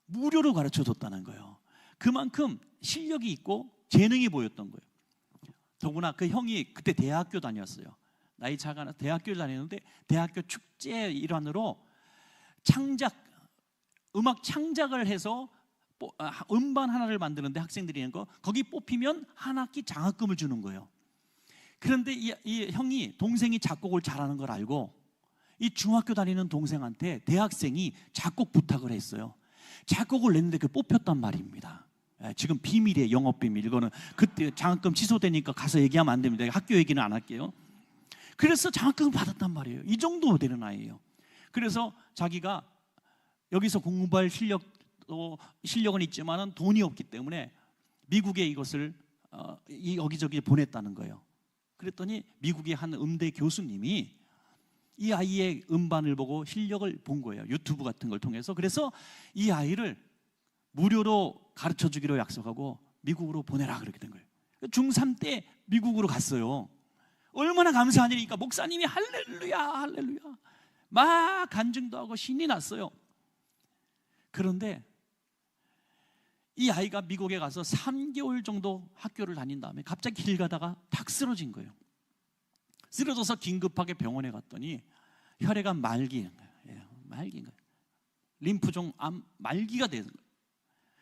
무료로 가르쳐 줬다는 거예요. 그만큼 실력이 있고 재능이 보였던 거예요. 더구나 그 형이 그때 대학교 다녔어요. 나이 차가 대학교를 다녔는데 대학교 축제 일환으로 음악 창작을 해서 음반 하나를 만드는데 학생들이 하는 거 거기 뽑히면 한 학기 장학금을 주는 거예요. 그런데 이 형이 동생이 작곡을 잘하는 걸 알고 이 중학교 다니는 동생한테 대학생이 작곡 부탁을 했어요. 작곡을 냈는데 그 뽑혔단 말입니다. 지금 비밀이에요. 영업 비밀. 이거는 그때 장학금 취소되니까 가서 얘기하면 안 됩니다. 학교 얘기는 안 할게요. 그래서 장학금을 받았단 말이에요. 이 정도 되는 아이예요. 그래서 자기가 여기서 공부할 실력은 있지만은 돈이 없기 때문에 미국에 이것을 여기저기 보냈다는 거예요. 그랬더니 미국의 한 음대 교수님이 이 아이의 음반을 보고 실력을 본 거예요. 유튜브 같은 걸 통해서. 그래서 이 아이를 무료로 가르쳐 주기로 약속하고 미국으로 보내라 그렇게 된 거예요. 중3 때 미국으로 갔어요. 얼마나 감사한 일이니까 목사님이 할렐루야 할렐루야 막 간증도 하고 신이 났어요. 그런데 이 아이가 미국에 가서 3개월 정도 학교를 다닌 다음에 갑자기 길 가다가 탁 쓰러진 거예요. 쓰러져서 긴급하게 병원에 갔더니 혈액암 말기인 거예요. 말기인 거예요. 림프종 암 말기가 되는 거예요.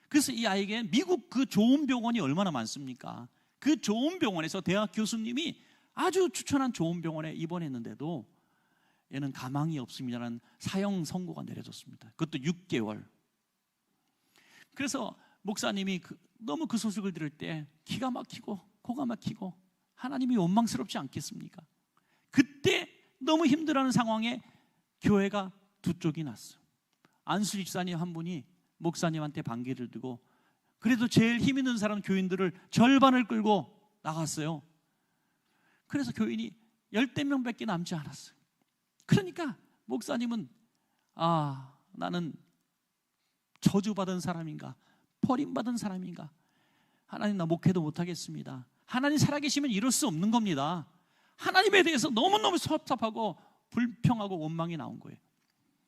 그래서 이 아이에게 미국 그 좋은 병원이 얼마나 많습니까? 그 좋은 병원에서 대학 교수님이 아주 추천한 좋은 병원에 입원했는데도 얘는 가망이 없습니다라는 사형 선고가 내려졌습니다. 그것도 6개월. 그래서 목사님이 너무 그 소식을 들을 때 기가 막히고 코가 막히고 하나님이 원망스럽지 않겠습니까? 그때 너무 힘들어하는 상황에 교회가 두 쪽이 났어요. 안수 집사님 한 분이 목사님한테 반기를 들고 그래도 제일 힘 있는 사람 교인들을 절반을 끌고 나갔어요. 그래서 교인이 10명밖에 남지 않았어요. 그러니까 목사님은 나는 저주받은 사람인가 버림받은 사람인가, 하나님 나 목회도 못하겠습니다. 하나님 살아계시면 이럴 수 없는 겁니다. 하나님에 대해서 너무너무 섭섭하고 불평하고 원망이 나온 거예요.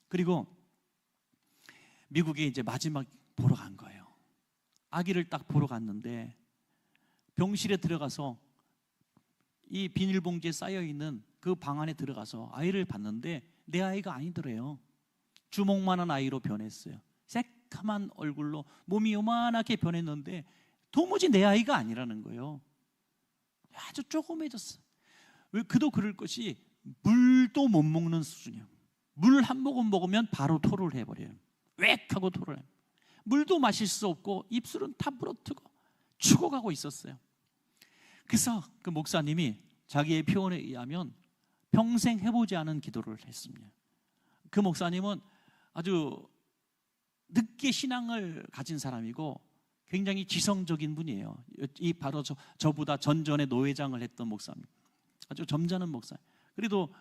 그리고 미국에 이제 마지막 보러 간 거예요. 아기를 딱 보러 갔는데 병실에 들어가서 이 비닐봉지에 쌓여있는 그 방 안에 들어가서 아이를 봤는데 내 아이가 아니더래요. 주먹만한 아이로 변했어요. 새카만 얼굴로 몸이 요만하게 변했는데 도무지 내 아이가 아니라는 거예요. 아주 조그매졌어. 왜 그도 그럴 것이 물도 못 먹는 수준이에요. 물 한 모금 먹으면 바로 토를 해버려요. 웩 하고 토를 해요. 물도 마실 수 없고 입술은 다 부러뜨고 죽어가고 있었어요. 그래서 그 목사님이 자기의 표현에 의하면 평생 해보지 않은 기도를 했습니다. 그 목사님은 아주 늦게 신앙을 가진 사람이고 굉장히 지성적인 분이에요. 이 바로 저보다 전전에 노회장을 했던 목사님, 아주 점잖은 목사. 그래도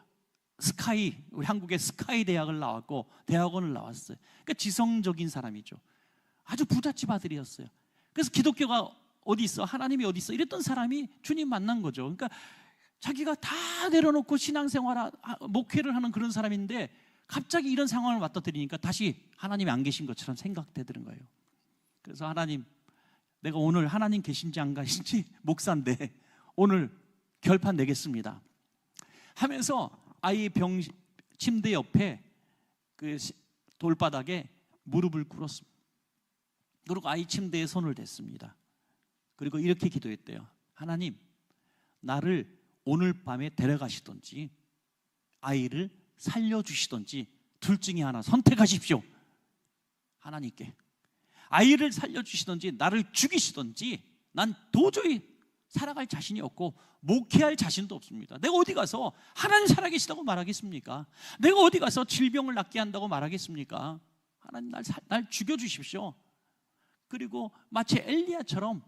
우리 한국의 스카이 대학을 나왔고 대학원을 나왔어요. 그러니까 지성적인 사람이죠. 아주 부잣집 아들이었어요. 그래서 기독교가 어디 있어? 하나님이 어디 있어? 이랬던 사람이 주님 만난 거죠. 그러니까 자기가 다 내려놓고 신앙생활, 목회를 하는 그런 사람인데 갑자기 이런 상황을 맞닥뜨리니까 다시 하나님이 안 계신 것처럼 생각되는 거예요. 그래서 하나님, 내가 오늘 하나님 계신지 안 계신지 목사인데 오늘 결판 내겠습니다 하면서 아이 침대 옆에 그 돌바닥에 무릎을 꿇었습니다. 그리고 아이 침대에 손을 댔습니다. 그리고 이렇게 기도했대요. 하나님, 나를 오늘 밤에 데려가시든지 아이를 살려주시든지 둘 중에 하나 선택하십시오. 하나님께 아이를 살려주시든지 나를 죽이시든지 난 도저히 살아갈 자신이 없고 목회할 자신도 없습니다. 내가 어디 가서 하나님 살아계시다고 말하겠습니까? 내가 어디 가서 질병을 낫게 한다고 말하겠습니까? 하나님 날 죽여주십시오. 그리고 마치 엘리야처럼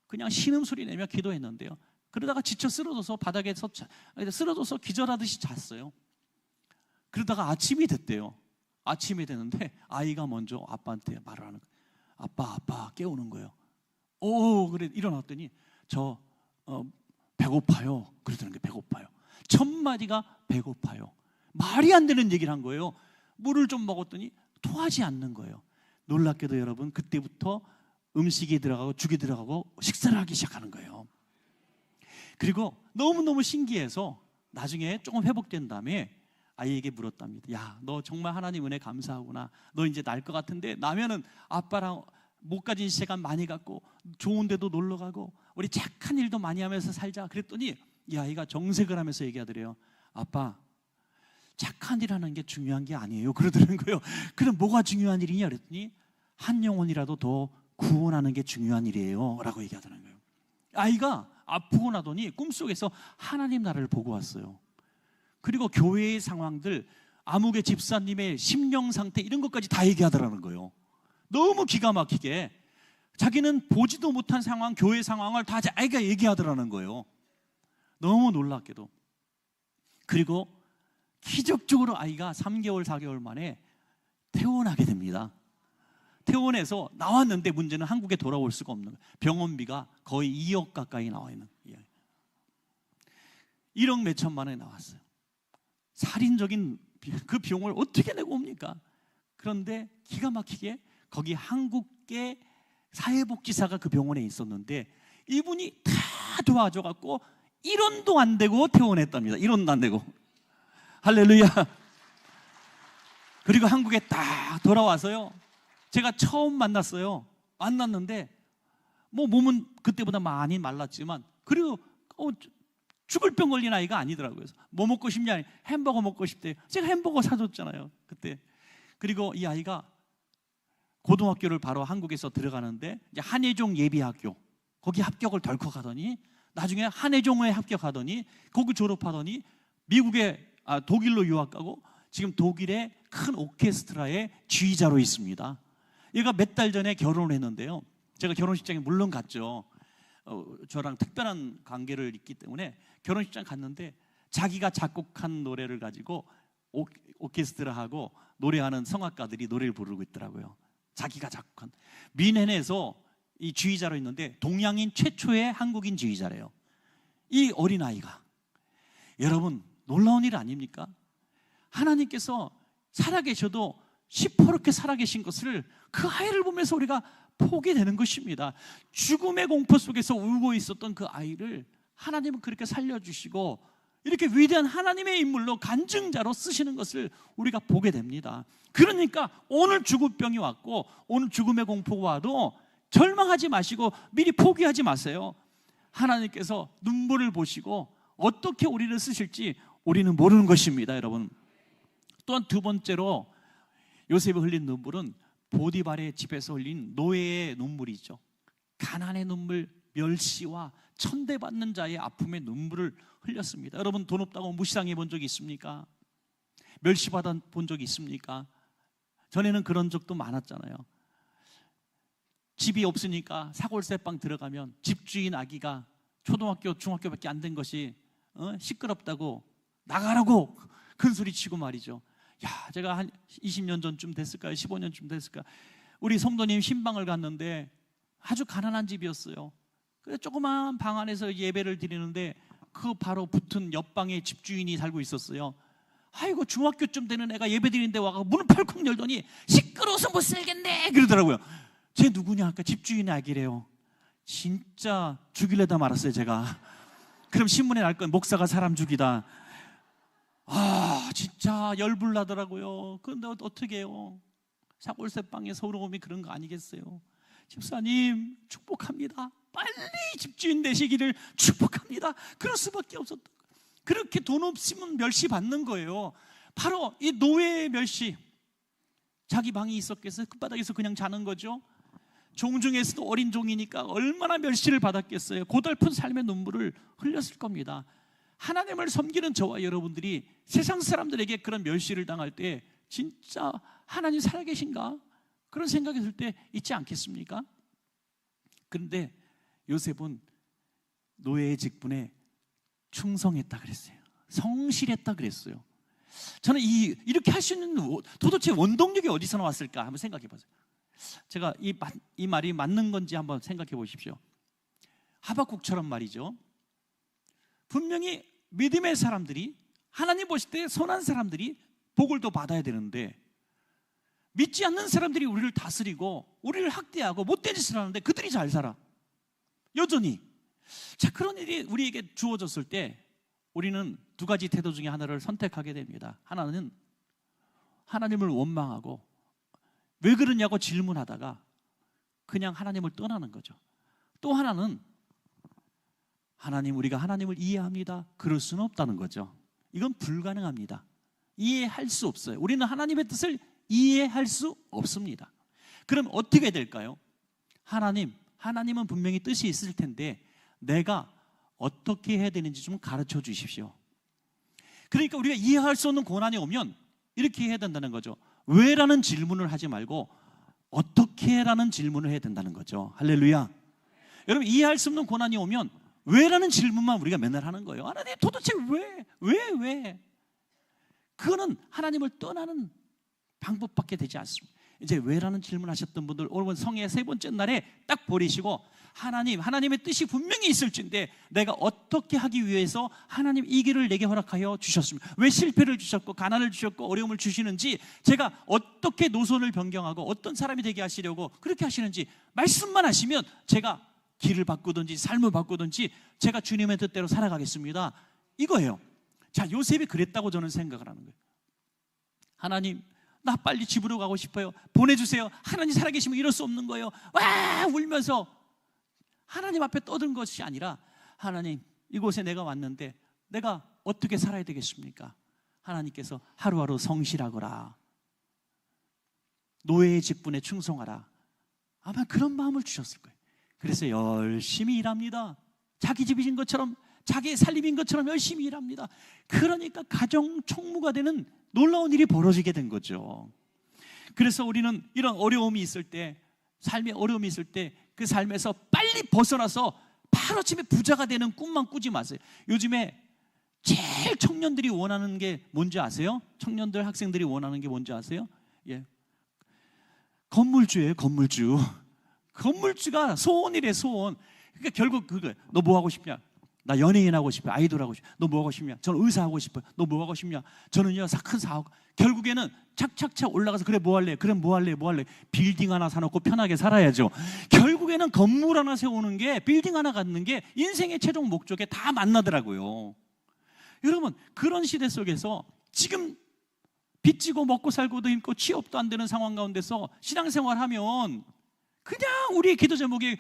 그냥 신음소리 내며 기도했는데요. 그러다가 지쳐 쓰러져서 바닥에서 쓰러져서 기절하듯이 잤어요. 그러다가 아침이 됐대요. 아침이 됐는데 아이가 먼저 아빠한테 말을 하는 거예요. 아빠 깨우는 거예요. 그래 일어났더니 저 배고파요. 그러더니 배고파요. 첫 마디가 배고파요. 말이 안 되는 얘기를 한 거예요. 물을 좀 먹었더니 토하지 않는 거예요. 놀랍게도 여러분, 그때부터 음식이 들어가고 죽이 들어가고 식사를 하기 시작하는 거예요. 그리고 너무너무 신기해서 나중에 조금 회복된 다음에 아이에게 물었답니다. 야, 너 정말 하나님 은혜 감사하구나. 너 이제 날 것 같은데 나면은 아빠랑 못 가진 시간 많이 갖고 좋은 데도 놀러 가고 우리 착한 일도 많이 하면서 살자. 그랬더니 이 아이가 정색을 하면서 얘기하더래요. 아빠, 착한 일 하는 게 중요한 게 아니에요. 그러더라는 거예요. 그럼 뭐가 중요한 일이냐 그랬더니 한 영혼이라도 더 구원하는 게 중요한 일이에요 라고 얘기하더라는 거예요. 아이가 아프고 나더니 꿈속에서 하나님 나라를 보고 왔어요. 그리고 교회의 상황들, 아무개 집사님의 심령 상태 이런 것까지 다 얘기하더라는 거예요. 너무 기가 막히게 자기는 보지도 못한 상황, 교회 상황을 다 아이가 얘기하더라는 거예요. 너무 놀랍게도. 그리고 기적적으로 아이가 3개월, 4개월 만에 퇴원하게 됩니다. 퇴원해서 나왔는데 문제는 한국에 돌아올 수가 없는 거예요. 병원비가 거의 2억 가까이 나와 있는 거예요. 1억 몇 천만 원이 나왔어요. 살인적인 그 비용을 어떻게 내고 옵니까? 그런데 기가 막히게 거기 한국계 사회복지사가 그 병원에 있었는데 이분이 다 도와줘갖고 1원도 안 되고 퇴원했답니다. 1원도 안 되고. 할렐루야. 그리고 한국에 딱 돌아와서요, 제가 처음 만났어요. 만났는데 뭐 몸은 그때보다 많이 말랐지만 그래도 죽을 병 걸린 아이가 아니더라고요. 뭐 먹고 싶냐? 햄버거 먹고 싶대요. 제가 햄버거 사줬잖아요 그때. 그리고 이 아이가 고등학교를 바로 한국에서 들어가는데 이제 한예종 예비학교 거기 합격을 덜컥 하더니 나중에 한예종에 합격하더니 거기 졸업하더니 독일로 유학 가고 지금 독일의 큰 오케스트라의 지휘자로 있습니다. 얘가 몇 달 전에 결혼을 했는데요, 제가 결혼식장에 물론 갔죠. 저랑 특별한 관계를 있기 때문에 결혼식장 갔는데 자기가 작곡한 노래를 가지고 오케스트라하고 노래하는 성악가들이 노래를 부르고 있더라고요. 자기가 작곡한. 뮌헨에서 이 지휘자로 있는데 동양인 최초의 한국인 지휘자래요. 이 어린아이가. 여러분 놀라운 일 아닙니까? 하나님께서 살아계셔도 시퍼렇게 살아계신 것을 그 아이를 보면서 우리가 보게 되는 것입니다. 죽음의 공포 속에서 울고 있었던 그 아이를 하나님은 그렇게 살려주시고 이렇게 위대한 하나님의 인물로 간증자로 쓰시는 것을 우리가 보게 됩니다. 그러니까 오늘 죽을 병이 왔고 오늘 죽음의 공포가 와도 절망하지 마시고 미리 포기하지 마세요. 하나님께서 눈물을 보시고 어떻게 우리를 쓰실지 우리는 모르는 것입니다, 여러분. 또한 두 번째로 요셉이 흘린 눈물은 보디발의 집에서 흘린 노예의 눈물이죠. 가난의 눈물, 멸시와 천대받는 자의 아픔의 눈물을 흘렸습니다. 여러분 돈 없다고 무시당해 본 적이 있습니까? 멸시받아 본 적이 있습니까? 전에는 그런 적도 많았잖아요. 집이 없으니까 사골세방 들어가면 집주인 아기가 초등학교, 중학교밖에 안 된 것이 시끄럽다고 나가라고 큰 소리 치고 말이죠. 야, 제가 한 20년 전쯤 됐을까요? 15년쯤 됐을까? 우리 성도님 신방을 갔는데 아주 가난한 집이었어요. 그래서 조그만 방 안에서 예배를 드리는데 그 바로 붙은 옆방에 집주인이 살고 있었어요. 아이고 중학교쯤 되는 애가 예배 드리는데 와서 문을 펄컥 열더니 시끄러워서 못 살겠네 그러더라고요. 쟤 누구냐? 아까 집주인의 아기래요. 진짜 죽일래다 말았어요 제가. 그럼 신문에 날 건 목사가 사람 죽이다. 아 진짜 열불나더라고요. 그런데 어떻게 해요? 사골세방에 서러움이 그런 거 아니겠어요? 집사님 축복합니다. 빨리 집주인 되시기를 축복합니다. 그럴 수밖에 없었던 거예요. 그렇게 돈 없으면 멸시받는 거예요. 바로 이 노예의 멸시. 자기 방이 있었겠어요? 끝바닥에서 그냥 자는 거죠. 종 중에서도 어린 종이니까 얼마나 멸시를 받았겠어요. 고달픈 삶의 눈물을 흘렸을 겁니다. 하나님을 섬기는 저와 여러분들이 세상 사람들에게 그런 멸시를 당할 때 진짜 하나님 살아계신가? 그런 생각이 들 때 있지 않겠습니까? 그런데 요셉은 노예의 직분에 충성했다 그랬어요. 성실했다 그랬어요. 저는 이렇게 할 수 있는 도대체 원동력이 어디서 나왔을까 한번 생각해 보세요. 제가 이 말이 맞는 건지 한번 생각해 보십시오. 하박국처럼 말이죠. 분명히 믿음의 사람들이 하나님 보실 때 선한 사람들이 복을 더 받아야 되는데 믿지 않는 사람들이 우리를 다스리고 우리를 학대하고 못된 짓을 하는데 그들이 잘 살아. 여전히. 자, 그런 일이 우리에게 주어졌을 때 우리는 두 가지 태도 중에 하나를 선택하게 됩니다. 하나는 하나님을 원망하고 왜 그러냐고 질문하다가 그냥 하나님을 떠나는 거죠. 또 하나는 하나님, 우리가 하나님을 이해합니다. 그럴 수는 없다는 거죠. 이건 불가능합니다. 이해할 수 없어요. 우리는 하나님의 뜻을 이해할 수 없습니다. 그럼 어떻게 될까요? 하나님은 분명히 뜻이 있을 텐데 내가 어떻게 해야 되는지 좀 가르쳐 주십시오. 그러니까 우리가 이해할 수 없는 고난이 오면 이렇게 해야 된다는 거죠. 왜라는 질문을 하지 말고 어떻게 라는 질문을 해야 된다는 거죠. 할렐루야. 여러분, 이해할 수 없는 고난이 오면 왜라는 질문만 우리가 맨날 하는 거예요. 하나님 도대체 왜? 그거는 하나님을 떠나는 방법밖에 되지 않습니다. 이제 왜라는 질문 하셨던 분들, 오늘 성의 세 번째 날에 딱 버리시고 하나님의 뜻이 분명히 있을진데 내가 어떻게 하기 위해서 하나님 이 길을 내게 허락하여 주셨습니다. 왜 실패를 주셨고 가난을 주셨고 어려움을 주시는지, 제가 어떻게 노선을 변경하고 어떤 사람이 되게 하시려고 그렇게 하시는지 말씀만 하시면 제가 길을 바꾸든지 삶을 바꾸든지 제가 주님의 뜻대로 살아가겠습니다. 이거예요. 자, 요셉이 그랬다고 저는 생각을 하는 거예요. 하나님, 나 빨리 집으로 가고 싶어요. 보내주세요. 하나님 살아계시면 이럴 수 없는 거예요. 와 울면서 하나님 앞에 떠든 것이 아니라, 하나님 이곳에 내가 왔는데 내가 어떻게 살아야 되겠습니까? 하나님께서 하루하루 성실하거라, 노예의 직분에 충성하라, 아마 그런 마음을 주셨을 거예요. 그래서 열심히 일합니다. 자기 집인 것처럼, 자기의 살림인 것처럼 열심히 일합니다. 그러니까 가정 총무가 되는 놀라운 일이 벌어지게 된 거죠. 그래서 우리는 이런 어려움이 있을 때, 삶에 어려움이 있을 때 그 삶에서 빨리 벗어나서 하루아침에 부자가 되는 꿈만 꾸지 마세요. 요즘에 제일 청년들이 원하는 게 뭔지 아세요? 청년들, 학생들이 원하는 게 뭔지 아세요? 예, 건물주예요. 건물주가 소원이래, 소원. 그러니까 결국 그거예요. 너 뭐 하고 싶냐? 나 연예인 하고 싶어요. 아이돌 하고 싶어요. 너 뭐 하고 싶냐? 저는 의사 하고 싶어요. 너 뭐 하고 싶냐? 저는요, 큰 사업. 결국에는 착착착 올라가서, 그래 뭐 할래? 그래 뭐 할래? 빌딩 하나 사놓고 편하게 살아야죠. 결국에는 건물 하나 세우는 게, 빌딩 하나 갖는 게 인생의 최종 목적에 다 만나더라고요. 여러분, 그런 시대 속에서 지금 빚지고 먹고 살고도 힘고 취업도 안 되는 상황 가운데서 신앙생활하면 그냥 우리의 기도 제목이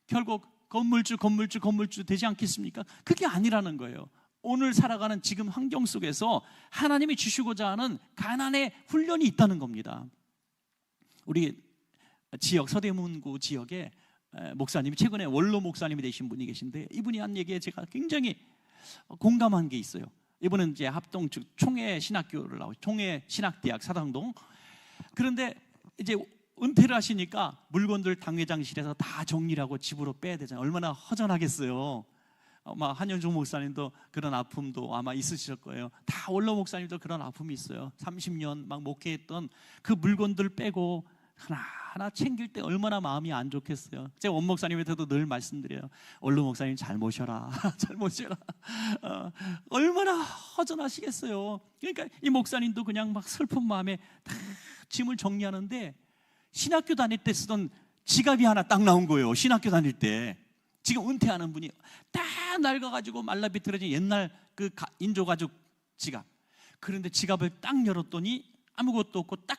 결국 건물주 되지 않겠습니까? 그게 아니라는 거예요. 오늘 살아가는 지금 환경 속에서 하나님이 주시고자 하는 가난의 훈련이 있다는 겁니다. 우리 지역, 서대문구 지역에 목사님이, 최근에 원로 목사님이 되신 분이 계신데, 이분이 한 얘기에 제가 굉장히 공감한 게 있어요. 이분은 이제 합동 총회 신학교를 나오고, 총회 신학대학 사당동. 그런데 이제 은퇴를 하시니까 물건들 당회장실에서 다 정리를 하고 집으로 빼야 되잖아요. 얼마나 허전하겠어요. 아마 한현종 목사님도 그런 아픔도 아마 있으실 거예요. 다 원로 목사님도 그런 아픔이 있어요. 30년 막 목회했던 그 물건들 빼고 하나하나 챙길 때 얼마나 마음이 안 좋겠어요. 제가 원 목사님한테도 늘 말씀드려요. 원로 목사님 잘 모셔라. 잘 모셔라. 얼마나 허전하시겠어요. 그러니까 이 목사님도 그냥 막 슬픈 마음에 다 짐을 정리하는데, 신학교 다닐 때 쓰던 지갑이 하나 딱 나온 거예요. 신학교 다닐 때. 지금 은퇴하는 분이 다 낡아가지고 말라비틀어진 옛날 그 인조가죽 지갑. 그런데 지갑을 딱 열었더니 아무것도 없고 딱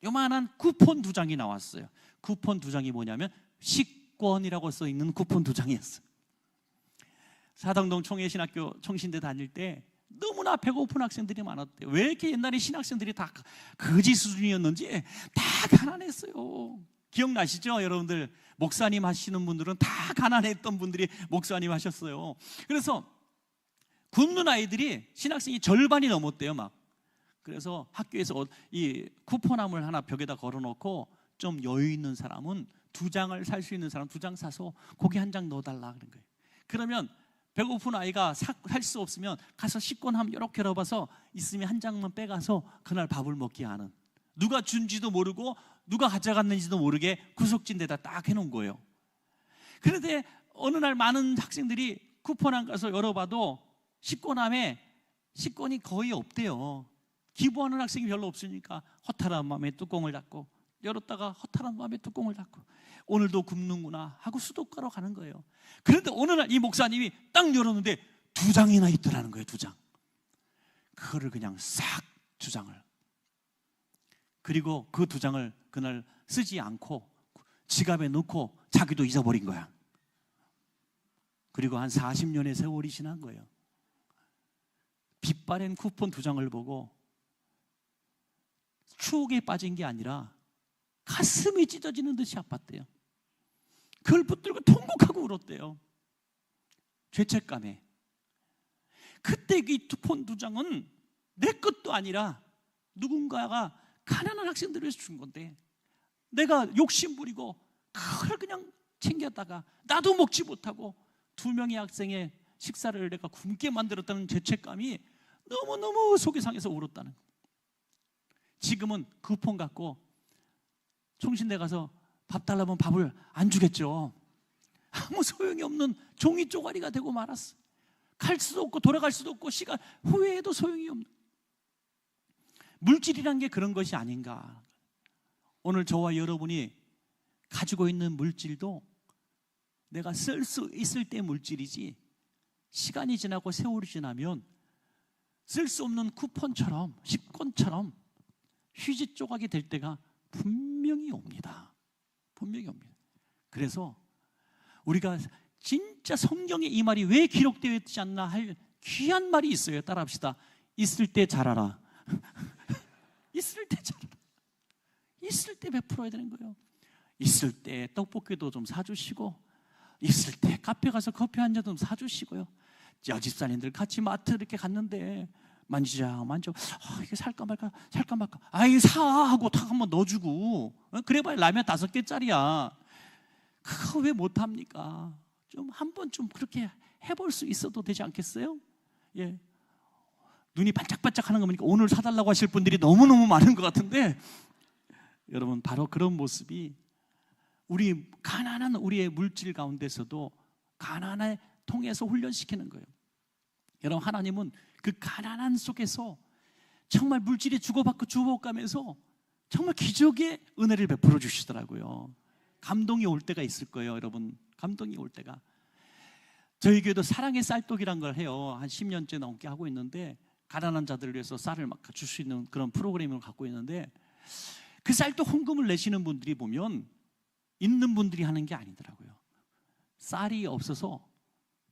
요만한 쿠폰 2장이 나왔어요. 쿠폰 2장이 뭐냐면 식권이라고 써있는 쿠폰 2장이었어요. 사당동 총회신학교 총신대 다닐 때 너무나 배고픈 학생들이 많았대요. 왜 이렇게 옛날에 신학생들이 다 거지 수준이었는지 다 가난했어요. 기억나시죠? 여러분들, 목사님 하시는 분들은 다 가난했던 분들이 목사님 하셨어요. 그래서 굶는 아이들이, 신학생이 절반이 넘었대요 막. 그래서 학교에서 이 쿠폰함을 하나 벽에다 걸어놓고, 좀 여유 있는 사람은 2장을 살 수 있는 사람 2장 사서 고기 1장 넣어달라 그런 거예요. 그러면 배고픈 아이가 살 수 없으면 가서 식권함 이렇게 열어봐서 있으면 1장만 빼가서 그날 밥을 먹게 하는, 누가 준지도 모르고 누가 가져갔는지도 모르게 구석진데다 딱 해놓은 거예요. 그런데 어느 날 많은 학생들이 쿠폰함 가서 열어봐도 식권함에 식권이 거의 없대요. 기부하는 학생이 별로 없으니까 허탈한 마음에 뚜껑을 닫고, 열었다가 허탈한 마음에 뚜껑을 닫고, 오늘도 굶는구나 하고 수도가로 가는 거예요. 그런데 어느 날 이 목사님이 딱 열었는데 2장이나 있더라는 거예요. 2장. 그거를 그냥 싹 2장을, 그리고 그 2장을 그날 쓰지 않고 지갑에 넣고 자기도 잊어버린 거야. 그리고 한 40년의 세월이 지난 거예요. 빛바랜 쿠폰 2장을 보고 추억에 빠진 게 아니라 가슴이 찢어지는 듯이 아팠대요. 그걸 붙들고 통곡하고 울었대요. 죄책감에. 그때 이 쿠폰 2장은 내 것도 아니라 누군가가 가난한 학생들을 위해서 준 건데 내가 욕심 부리고 그걸 그냥 챙겼다가 나도 먹지 못하고 2명의 학생의 식사를 내가 굶게 만들었다는 죄책감이 너무너무 속이 상해서 울었다는 거예요. 지금은 쿠폰 갖고 총신대 가서 밥 달라면 밥을 안 주겠죠. 아무 소용이 없는 종이 쪼가리가 되고 말았어. 갈 수도 없고 돌아갈 수도 없고 시간 후회해도 소용이 없는. 물질이란 게 그런 것이 아닌가. 오늘 저와 여러분이 가지고 있는 물질도 내가 쓸 수 있을 때 물질이지 시간이 지나고 세월이 지나면 쓸 수 없는 쿠폰처럼 식권처럼 휴지 조각이 될 때가 분명히 옵니다. 분명히 옵니다. 그래서 우리가 진짜 성경에 이 말이 왜 기록되어 있지 않나 할 귀한 말이 있어요. 따라합시다. 있을 때 잘하라. 있을 때 잘하라. 있을 때 베풀어야 되는 거예요. 있을 때 떡볶이도 좀 사주시고, 있을 때 카페 가서 커피 한 잔 좀 사주시고요. 여집사님들 같이 마트 이렇게 갔는데 만지자 이게 살까 말까 아이 사 하고 탁 한번 넣어주고, 그래봐야 라면 5개짜리야. 그거 왜 못합니까? 좀 한번 좀 그렇게 해볼 수 있어도 되지 않겠어요? 예. 눈이 반짝반짝 하는 거 보니까 오늘 사달라고 하실 분들이 너무너무 많은 것 같은데, 여러분 바로 그런 모습이 우리 가난한 우리의 물질 가운데서도 가난을 통해서 훈련시키는 거예요. 여러분, 하나님은 그 가난한 속에서 정말 물질이 주고받고 주고가면서 정말 기적의 은혜를 베풀어 주시더라고요. 감동이 올 때가 있을 거예요. 여러분, 감동이 올 때가. 저희 교회도 사랑의 쌀떡이란 걸 해요. 한 10년째 넘게 하고 있는데, 가난한 자들을 위해서 쌀을 막 줄 수 있는 그런 프로그램을 갖고 있는데, 그 쌀떡 헌금을 내시는 분들이 보면 있는 분들이 하는 게 아니더라고요. 쌀이 없어서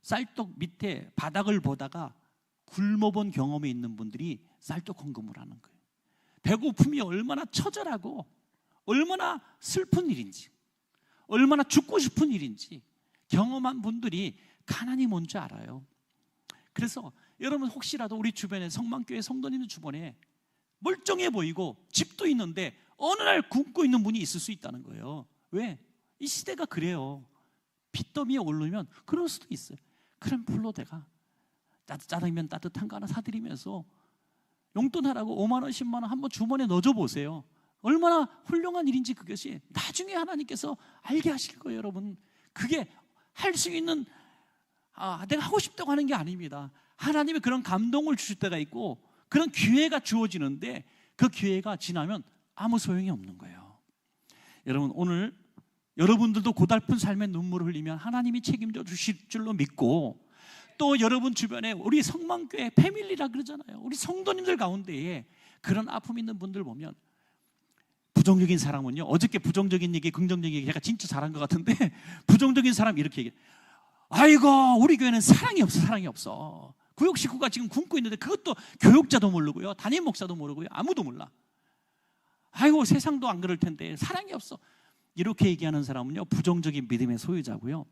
쌀떡 밑에 바닥을 보다가 굶어본 경험이 있는 분들이 쌀떡 헌금을 하는 거예요. 배고픔이 얼마나 처절하고 얼마나 슬픈 일인지, 얼마나 죽고 싶은 일인지 경험한 분들이 가난이 뭔지 알아요. 그래서 여러분, 혹시라도 우리 주변에 성만교회 성도님들 주변에 멀쩡해 보이고 집도 있는데 어느 날 굶고 있는 분이 있을 수 있다는 거예요. 왜? 이 시대가 그래요. 빚더미에 오르면 그럴 수도 있어요. 그럼 불러 내가 짜장면 따뜻한 거 하나 사드리면서 용돈 하라고 5만 원, 10만 원 한번 주머니에 넣어줘 보세요. 얼마나 훌륭한 일인지 그것이 나중에 하나님께서 알게 하실 거예요. 여러분, 그게 할 수 있는 내가 하고 싶다고 하는 게 아닙니다. 하나님이 그런 감동을 주실 때가 있고 그런 기회가 주어지는데 그 기회가 지나면 아무 소용이 없는 거예요. 여러분, 오늘 여러분들도 고달픈 삶의 눈물을 흘리면 하나님이 책임져 주실 줄로 믿고, 또 여러분 주변에 우리 성만교회 패밀리라 그러잖아요. 우리 성도님들 가운데에 그런 아픔 있는 분들 보면, 부정적인 사람은요, 어저께 부정적인 얘기, 긍정적인 얘기 제가 진짜 잘한 것 같은데, 부정적인 사람 이렇게 얘기해요. 아이고, 우리 교회는 사랑이 없어, 사랑이 없어. 구역 식구가 지금 굶고 있는데 그것도 교육자도 모르고요, 담임 목사도 모르고요, 아무도 몰라. 아이고, 세상도 안 그럴 텐데 사랑이 없어. 이렇게 얘기하는 사람은요, 부정적인 믿음의 소유자고요,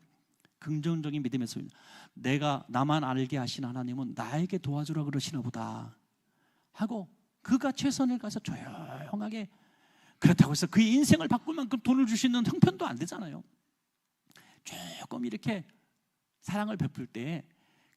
긍정적인 믿음의 소유자. 내가 나만 알게 하신 하나님은 나에게 도와주라 그러시나 보다 하고 그가 최선을 가서 조용하게, 그렇다고 해서 그의 인생을 바꿀 만큼 돈을 주시는 형편도 안 되잖아요. 조금 이렇게 사랑을 베풀 때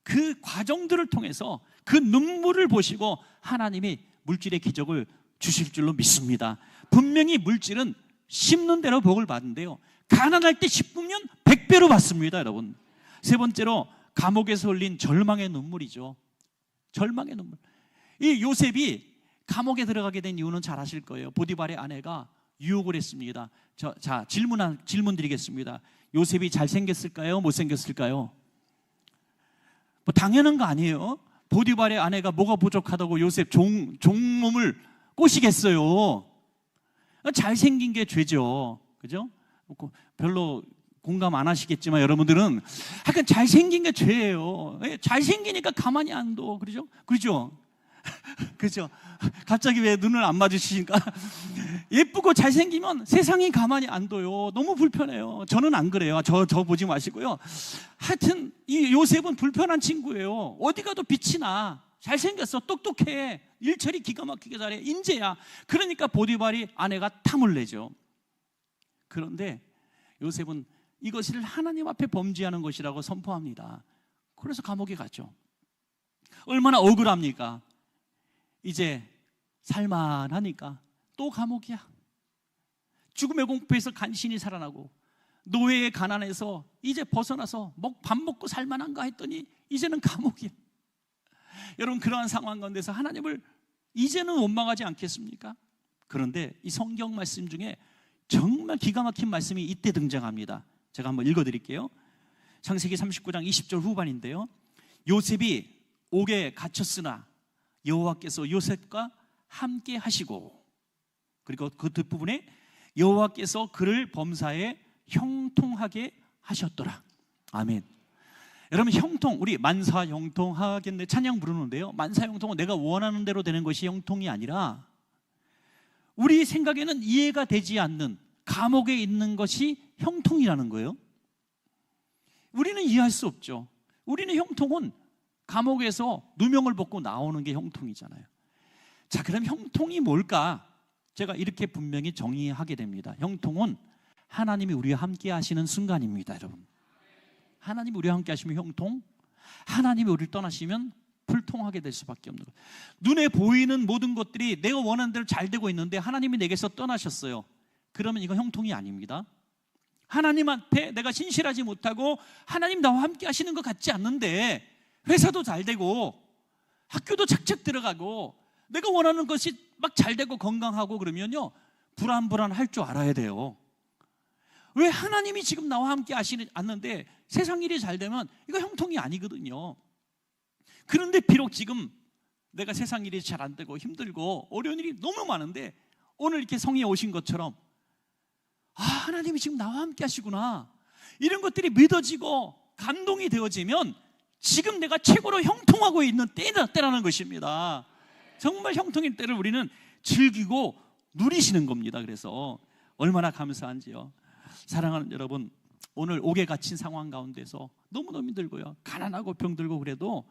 그 과정들을 통해서 그 눈물을 보시고 하나님이 물질의 기적을 주실 줄로 믿습니다. 분명히 물질은 심는 대로 복을 받는데요, 가난할 때 씹으면 100배로 받습니다. 여러분, 세 번째로 감옥에서 흘린 절망의 눈물이죠. 절망의 눈물. 이 요셉이 감옥에 들어가게 된 이유는 잘 아실 거예요. 보디발의 아내가 유혹을 했습니다. 자, 질문 드리겠습니다. 요셉이 잘생겼을까요? 못생겼을까요? 뭐 당연한 거 아니에요. 보디발의 아내가 뭐가 부족하다고 요셉 종놈을 꼬시겠어요. 잘생긴 게 죄죠. 그죠? 별로 공감 안 하시겠지만 여러분들은 하여간 잘생긴 게 죄예요. 잘생기니까 가만히 안 둬. 그죠? 그죠? 그죠? 갑자기 왜 눈을 안 맞으시니까? 예쁘고 잘생기면 세상이 가만히 안 둬요. 너무 불편해요. 저는 안 그래요. 저 보지 마시고요. 하여튼 이 요셉은 불편한 친구예요. 어디 가도 빛이 나. 잘생겼어. 똑똑해. 일처리 기가 막히게 잘해. 인재야. 그러니까 보디발이 아내가 탐을 내죠. 그런데 요셉은 이것을 하나님 앞에 범죄하는 것이라고 선포합니다. 그래서 감옥에 갔죠. 얼마나 억울합니까? 이제 살만하니까 또 감옥이야. 죽음의 공포에서 간신히 살아나고 노예의 가난에서 이제 벗어나서 밥 먹고 살만한가 했더니 이제는 감옥이야. 여러분, 그러한 상황 가운데서 하나님을 이제는 원망하지 않겠습니까? 그런데 이 성경 말씀 중에 정말 기가 막힌 말씀이 이때 등장합니다. 제가 한번 읽어드릴게요. 창세기 39장 20절 후반인데요. 요셉이 옥에 갇혔으나 여호와께서 요셉과 함께 하시고, 그리고 그 뒷부분에 여호와께서 그를 범사에 형통하게 하셨더라. 아멘. 여러분, 형통, 우리 만사 형통하겠네 찬양 부르는데요, 만사 형통은 내가 원하는 대로 되는 것이 형통이 아니라 우리 생각에는 이해가 되지 않는 감옥에 있는 것이 형통이라는 거예요. 우리는 이해할 수 없죠. 우리는 형통은 감옥에서 누명을 벗고 나오는 게 형통이잖아요. 자, 그럼 형통이 뭘까? 제가 이렇게 분명히 정의하게 됩니다. 형통은 하나님이 우리와 함께 하시는 순간입니다. 여러분, 하나님이 우리와 함께 하시면 형통, 하나님이 우리를 떠나시면 불통하게 될 수밖에 없는 거예요. 눈에 보이는 모든 것들이 내가 원하는 대로 잘 되고 있는데 하나님이 내게서 떠나셨어요. 그러면 이건 형통이 아닙니다. 하나님한테 내가 신실하지 못하고 하나님 나와 함께 하시는 것 같지 않는데 회사도 잘 되고 학교도 착착 들어가고 내가 원하는 것이 막 잘 되고 건강하고 그러면요, 불안할 줄 알아야 돼요. 왜 하나님이 지금 나와 함께 하시지 않는데 세상 일이 잘 되면 이거 형통이 아니거든요. 그런데 비록 지금 내가 세상 일이 잘 안 되고 힘들고 어려운 일이 너무 많은데 오늘 이렇게 성에 오신 것처럼 하나님이 지금 나와 함께 하시구나, 이런 것들이 믿어지고 감동이 되어지면 지금 내가 최고로 형통하고 있는 때라는 것입니다. 정말 형통인 때를 우리는 즐기고 누리시는 겁니다. 그래서 얼마나 감사한지요. 사랑하는 여러분, 오늘 옥에 갇힌 상황 가운데서 너무너무 힘들고요, 가난하고 병들고 그래도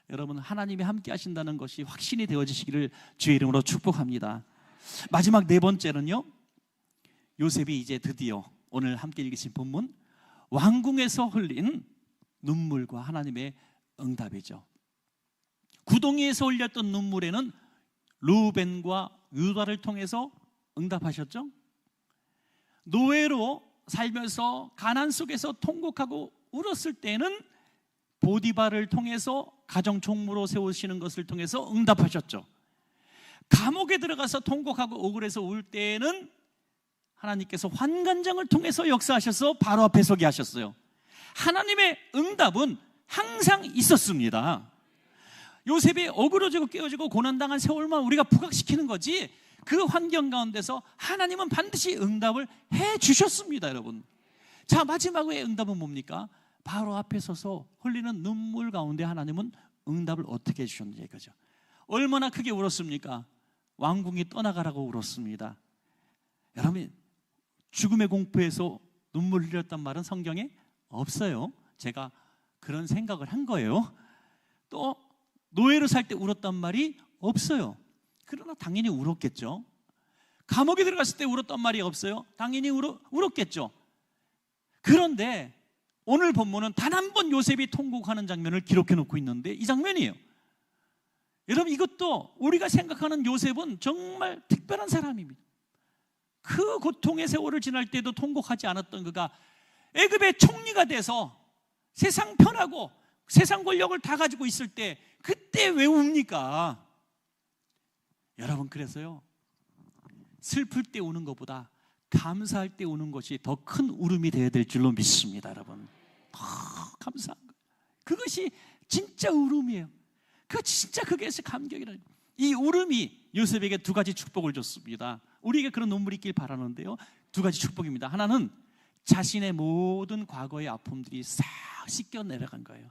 여러분, 하나님이 함께 하신다는 것이 확신이 되어지시기를 주의 이름으로 축복합니다. 마지막 네 번째는요, 요셉이 이제 드디어 오늘 함께 읽으신 본문 왕궁에서 흘린 눈물과 하나님의 응답이죠. 구덩이에서 흘렸던 눈물에는 루벤과 유다를 통해서 응답하셨죠. 노예로 살면서 가난 속에서 통곡하고 울었을 때는 보디발을 통해서 가정 총무로 세우시는 것을 통해서 응답하셨죠. 감옥에 들어가서 통곡하고 억울해서 울 때에는 하나님께서 환관장을 통해서 역사하셔서 바로 앞에 서게 하셨어요. 하나님의 응답은 항상 있었습니다. 요셉이 어그러지고 깨어지고 고난당한 세월만 우리가 부각시키는 거지, 그 환경 가운데서 하나님은 반드시 응답을 해 주셨습니다. 여러분, 자, 마지막의 응답은 뭡니까? 바로 앞에 서서 흘리는 눈물 가운데 하나님은 응답을 어떻게 해주셨는지 이거죠. 얼마나 크게 울었습니까? 왕궁이 떠나가라고 울었습니다. 여러분, 죽음의 공포에서 눈물 흘렸단 말은 성경에 없어요. 제가 그런 생각을 한 거예요. 또 노예로 살 때 울었단 말이 없어요. 그러나 당연히 울었겠죠. 감옥에 들어갔을 때 울었단 말이 없어요. 당연히 울었겠죠. 그런데 오늘 본문은 단 한 번 요셉이 통곡하는 장면을 기록해 놓고 있는데 이 장면이에요. 여러분, 이것도 우리가 생각하는 요셉은 정말 특별한 사람입니다. 그 고통의 세월을 지날 때도 통곡하지 않았던 그가 애굽의 총리가 돼서 세상 편하고 세상 권력을 다 가지고 있을 때 그때 왜 웁니까? 여러분, 그래서요, 슬플 때 우는 것보다 감사할 때 우는 것이 더 큰 울음이 되어야 될 줄로 믿습니다. 여러분, 감사한 거, 그것이 진짜 울음이에요. 진짜 그게서 감격이라는, 이 울음이 요셉에게 두 가지 축복을 줬습니다. 우리에게 그런 눈물이 있길 바라는데요, 두 가지 축복입니다. 하나는 자신의 모든 과거의 아픔들이 싹 씻겨 내려간 거예요.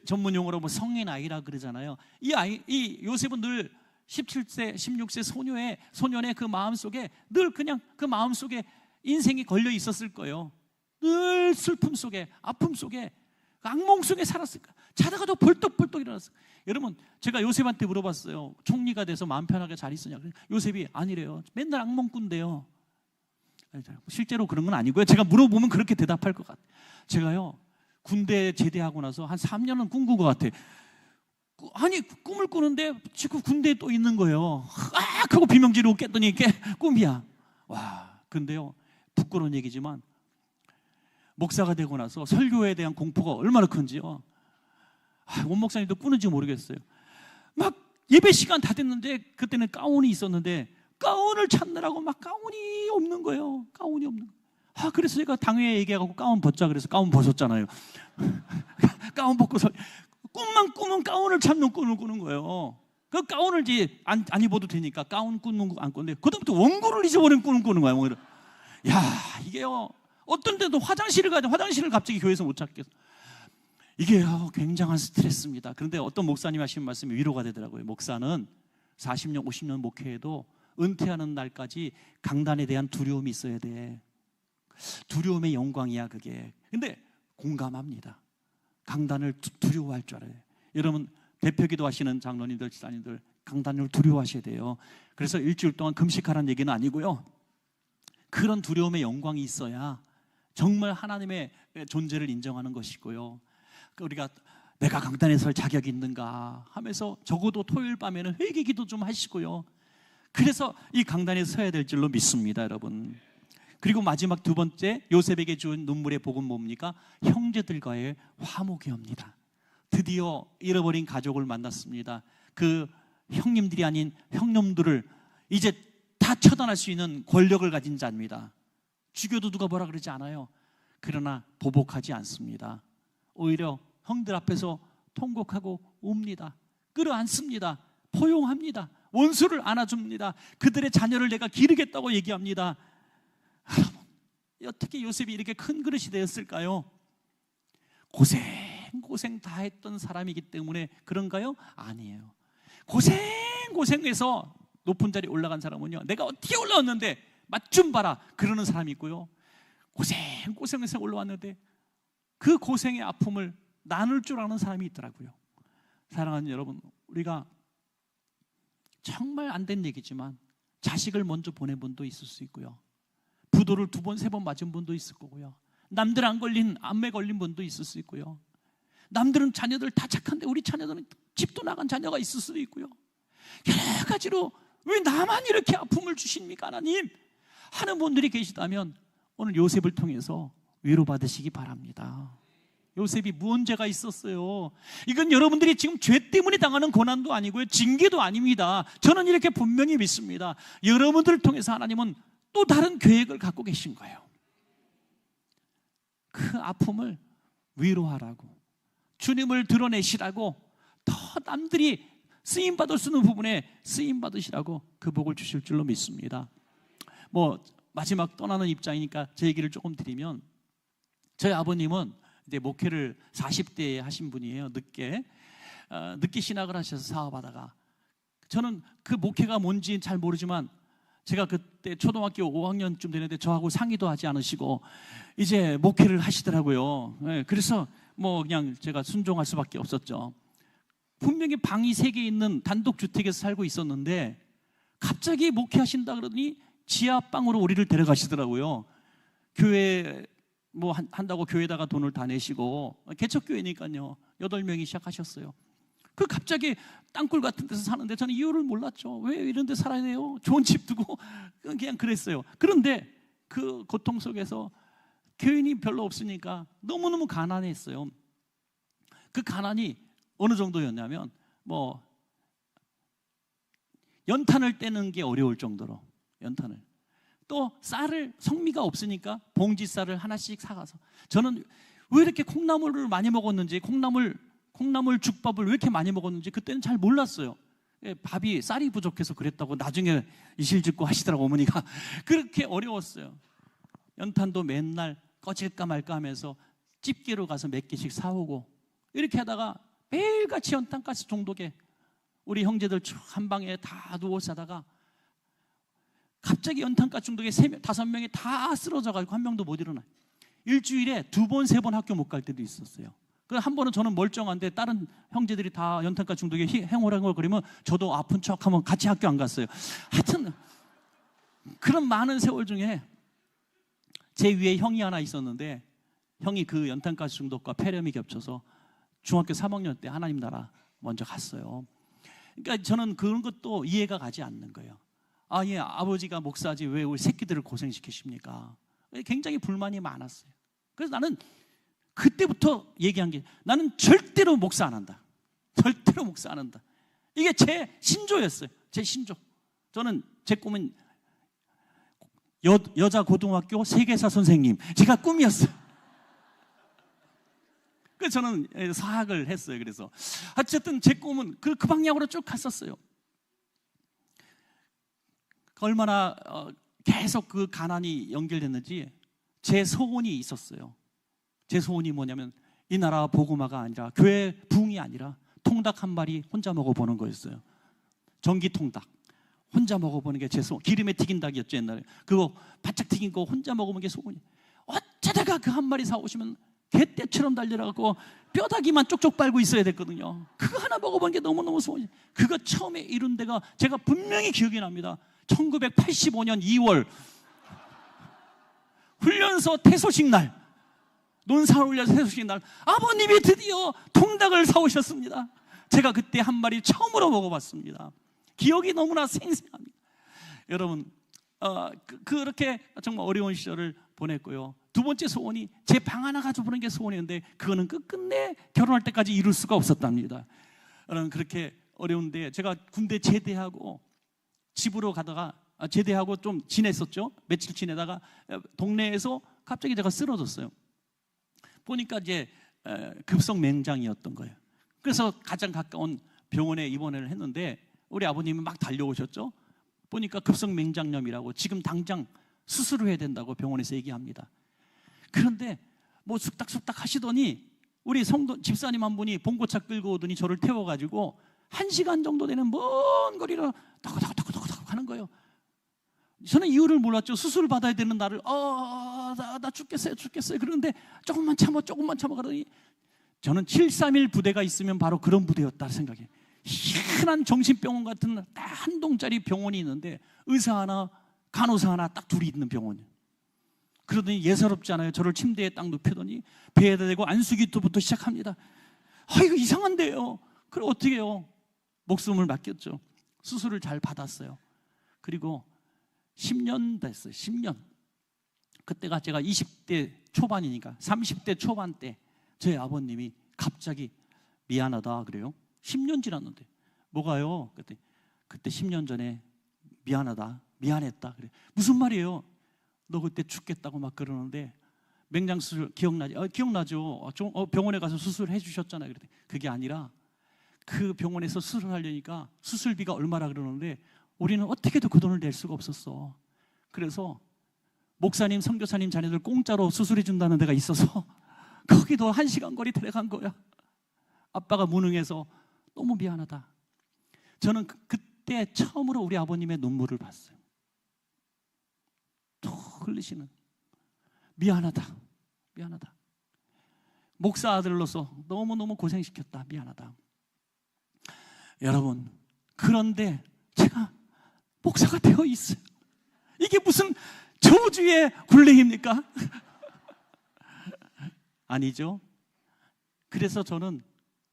전문 용어로 성인 아이라 그러잖아요. 이 요셉은 늘 17세, 16세 소년의 그 마음속에 늘 그냥 그 마음속에 인생이 걸려 있었을 거예요. 늘 슬픔 속에, 아픔 속에, 악몽 속에 살았을 거예요. 자다가도 벌떡벌떡 일어났어요. 여러분, 제가 요셉한테 물어봤어요. 총리가 돼서 마음 편하게 잘 있으냐. 요셉이 아니래요. 맨날 악몽 꾼대요. 실제로 그런 건 아니고요. 제가 물어보면 그렇게 대답할 것 같아요. 제가요, 군대 제대하고 나서 한 3년은 꿈꾼 것 같아요. 아니, 꿈을 꾸는데 지금 군대에 또 있는 거예요. 아! 하고 비명지르고 깼더니 꿈이야. 와, 근데요, 부끄러운 얘기지만 목사가 되고 나서 설교에 대한 공포가 얼마나 큰지요. 원 목사님도 꾸는지 모르겠어요. 막 예배 시간 다 됐는데 그때는 가운이 있었는데 가운을 찾느라고 막 가운이 없는 거예요. 가운이 없는 거예요. 그래서 제가 당회에 얘기해갖고 가운 벗자 그래서 가운 벗었잖아요. 가운 벗고서 꿈만 꾸면 가운을 찾는 꿈을 꾸는 거예요. 그 가운을 이제 안 입어도 되니까 가운 꾸는 거 안 꾸는데 그다음부터 원고를 잊어버린 꿈을 꾸는 거예요. 원고를. 야, 이게요. 어떤 데도 화장실을 가자 화장실을 갑자기 교회에서 못 찾겠어. 이게 굉장한 스트레스입니다. 그런데 어떤 목사님 하시는 말씀이 위로가 되더라고요. 목사는 40년, 50년 목회해도 은퇴하는 날까지 강단에 대한 두려움이 있어야 돼. 두려움의 영광이야 그게. 근데 공감합니다. 강단을 두려워할 줄 알아요. 여러분 대표기도 하시는 장로님들, 지사님들 강단을 두려워하셔야 돼요. 그래서 일주일 동안 금식하라는 얘기는 아니고요. 그런 두려움의 영광이 있어야 정말 하나님의 존재를 인정하는 것이고요. 우리가 내가 강단에 설 자격이 있는가 하면서 적어도 토요일 밤에는 회개 기도 좀 하시고요. 그래서 이 강단에 서야 될 줄로 믿습니다, 여러분. 그리고 마지막 두 번째, 요셉에게 준 눈물의 복은 뭡니까? 형제들과의 화목이옵니다. 드디어 잃어버린 가족을 만났습니다. 그 형님들이 아닌 형님들을 이제 다 처단할 수 있는 권력을 가진 자입니다. 죽여도 누가 뭐라 그러지 않아요. 그러나 보복하지 않습니다. 오히려 형들 앞에서 통곡하고 웁니다. 끌어안습니다. 포용합니다. 원수를 안아줍니다. 그들의 자녀를 내가 기르겠다고 얘기합니다. 여러분, 어떻게 요셉이 이렇게 큰 그릇이 되었을까요? 고생 다 했던 사람이기 때문에 그런가요? 아니에요. 고생해서 높은 자리에 올라간 사람은요, 내가 어떻게 올라왔는데 맛 좀 봐라 그러는 사람이 있고요, 고생해서 올라왔는데 그 고생의 아픔을 나눌 줄 아는 사람이 있더라고요. 사랑하는 여러분, 우리가 정말 안 된 얘기지만 자식을 먼저 보낸 분도 있을 수 있고요, 부도를 2번, 3번 맞은 분도 있을 거고요, 남들 안 걸린 암에 걸린 분도 있을 수 있고요, 남들은 자녀들 다 착한데 우리 자녀들은 집도 나간 자녀가 있을 수도 있고요. 여러 가지로 왜 나만 이렇게 아픔을 주십니까 하나님 하는 분들이 계시다면 오늘 요셉을 통해서 위로받으시기 바랍니다. 요셉이 무언 죄가 있었어요? 이건 여러분들이 지금 죄 때문에 당하는 고난도 아니고요, 징계도 아닙니다. 저는 이렇게 분명히 믿습니다. 여러분들을 통해서 하나님은 또 다른 계획을 갖고 계신 거예요. 그 아픔을 위로하라고, 주님을 드러내시라고, 더 남들이 쓰임받을 수 있는 부분에 쓰임받으시라고 그 복을 주실 줄로 믿습니다. 마지막 떠나는 입장이니까 제 얘기를 조금 드리면, 저희 아버님은 이제 목회를 40대에 하신 분이에요. 늦게 신학을 하셔서 사업하다가, 저는 그 목회가 뭔지 잘 모르지만 제가 그때 초등학교 5학년쯤 되는데 저하고 상의도 하지 않으시고 이제 목회를 하시더라고요. 그래서 그냥 제가 순종할 수밖에 없었죠. 분명히 방이 3개 있는 단독주택에서 살고 있었는데 갑자기 목회하신다 그러더니 지하방으로 우리를 데려가시더라고요. 교회 한다고 교회에다가 돈을 다 내시고, 개척교회니까요 8명이 시작하셨어요. 그 갑자기 땅굴 같은 데서 사는데 저는 이유를 몰랐죠. 왜 이런 데 살아야 돼요? 좋은 집 두고 그냥 그랬어요. 그런데 그 고통 속에서 교인이 별로 없으니까 너무너무 가난했어요. 그 가난이 어느 정도였냐면 연탄을 떼는 게 어려울 정도로, 연탄을 또 쌀을, 성미가 없으니까 봉지 쌀을 하나씩 사가서, 저는 왜 이렇게 콩나물을 많이 먹었는지, 콩나물 죽밥을 왜 이렇게 많이 먹었는지 그때는 잘 몰랐어요. 쌀이 부족해서 그랬다고 나중에 이실직고 하시더라고 어머니가. 그렇게 어려웠어요. 연탄도 맨날 꺼질까 말까 하면서 집게로 가서 몇 개씩 사오고 이렇게 하다가 매일같이 연탄가스 중독에 우리 형제들 쭉 한 방에 다 누워 자다가 갑자기 연탄가 중독에 5명이 다 쓰러져가지고 한 명도 못 일어나요. 일주일에 2번, 3번 학교 못 갈 때도 있었어요. 한 번은 저는 멀쩡한데 다른 형제들이 다 연탄가 중독에 행오랭거리면 저도 아픈 척하면 같이 학교 안 갔어요. 하여튼 그런 많은 세월 중에 제 위에 형이 하나 있었는데 형이 그 연탄가스 중독과 폐렴이 겹쳐서 중학교 3학년 때 하나님 나라 먼저 갔어요. 그러니까 저는 그런 것도 이해가 가지 않는 거예요. 아, 예, 아버지가 목사지 왜 우리 새끼들을 고생시키십니까? 굉장히 불만이 많았어요. 그래서 나는 그때부터 얘기한 게 나는 절대로 목사 안 한다. 절대로 목사 안 한다. 이게 제 신조였어요. 제 신조. 저는 제 꿈은 여자 고등학교 세계사 선생님. 제가 꿈이었어요. 그래서 저는 사학을 했어요. 그래서 어쨌든 제 꿈은 그 방향으로 쭉 갔었어요. 얼마나 계속 그 가난이 연결됐는지 제 소원이 있었어요. 제 소원이 뭐냐면 이 나라 복음화가 아니라 교회 부흥이 아니라 통닭 한 마리 혼자 먹어보는 거였어요. 전기 통닭 혼자 먹어보는 게 제 소원. 기름에 튀긴 닭이었죠 옛날에. 그거 바짝 튀긴 거 혼자 먹으면 게 소원이. 어쩌다가 그 한 마리 사오시면 개떼처럼 달려가고 뼈다귀만 쪽쪽 빨고 있어야 됐거든요. 그거 하나 먹어본 게 너무너무 소원이. 그거 처음에 이룬 데가 제가 분명히 기억이 납니다. 1985년 2월 훈련소 퇴소식 날, 논산훈련소 퇴소식 날 아버님이 드디어 통닭을 사오셨습니다. 제가 그때 한 마리 처음으로 먹어봤습니다. 기억이 너무나 생생합니다. 여러분 그렇게 정말 어려운 시절을 보냈고요. 두 번째 소원이 제 방 하나 가져보는 게 소원이었는데 그거는 끝끝내 결혼할 때까지 이룰 수가 없었답니다. 여러분 그렇게 어려운데 제가 군대 제대하고 집으로 가다가 제대하고 좀 지냈었죠. 며칠 지내다가 동네에서 갑자기 제가 쓰러졌어요. 보니까 이제 급성 맹장이었던 거예요. 그래서 가장 가까운 병원에 입원을 했는데 우리 아버님이 막 달려오셨죠. 보니까 급성 맹장염이라고 지금 당장 수술을 해야 된다고 병원에서 얘기합니다. 그런데 뭐 쑥닥쑥닥 하시더니 우리 성도 집사님 한 분이 봉고차 끌고 오더니 저를 태워가지고 1시간 정도 되는 먼 거리로 다그다그다그다그 하는 거예요. 저는 이유를 몰랐죠. 수술을 받아야 되는 나를 나 죽겠어요 그런데 조금만 참아 그러더니 저는 731 부대가 있으면 바로 그런 부대였다 생각해요. 희한한 정신병원 같은 딱 한 동짜리 병원이 있는데 의사 하나 간호사 하나 딱 둘이 있는 병원이에요. 그러더니 예사롭지 않아요. 저를 침대에 딱 눕히더니 배에다 대고 안수기부터 시작합니다. 이거 이상한데요. 그럼 어떻게 해요? 목숨을 맡겼죠. 수술을 잘 받았어요. 그리고 10년 됐어요. 10년. 그때가 제가 20대 초반이니까 30대 초반 때 저희 아버님이 갑자기 미안하다 그래요. 10년 지났는데 뭐가요? 그때 10년 전에 미안했다 그래. 무슨 말이에요? 너 그때 죽겠다고 막 그러는데 맹장 수술 기억나죠? 병원에 가서 수술해 주셨잖아요. 그랬더니 그게 아니라 그 병원에서 수술을 하려니까 수술비가 얼마라 그러는데 우리는 어떻게도 그 돈을 낼 수가 없었어. 그래서 목사님, 선교사님 자녀들 공짜로 수술해 준다는 데가 있어서 거기도 1시간 거리 데려간 거야. 아빠가 무능해서 너무 미안하다. 저는 그때 처음으로 우리 아버님의 눈물을 봤어요. 툭 흘리시는 미안하다. 목사 아들로서 너무너무 고생시켰다. 미안하다. 여러분 그런데 제가 목사가 되어 있어요. 이게 무슨 저주의 굴레입니까? 아니죠. 그래서 저는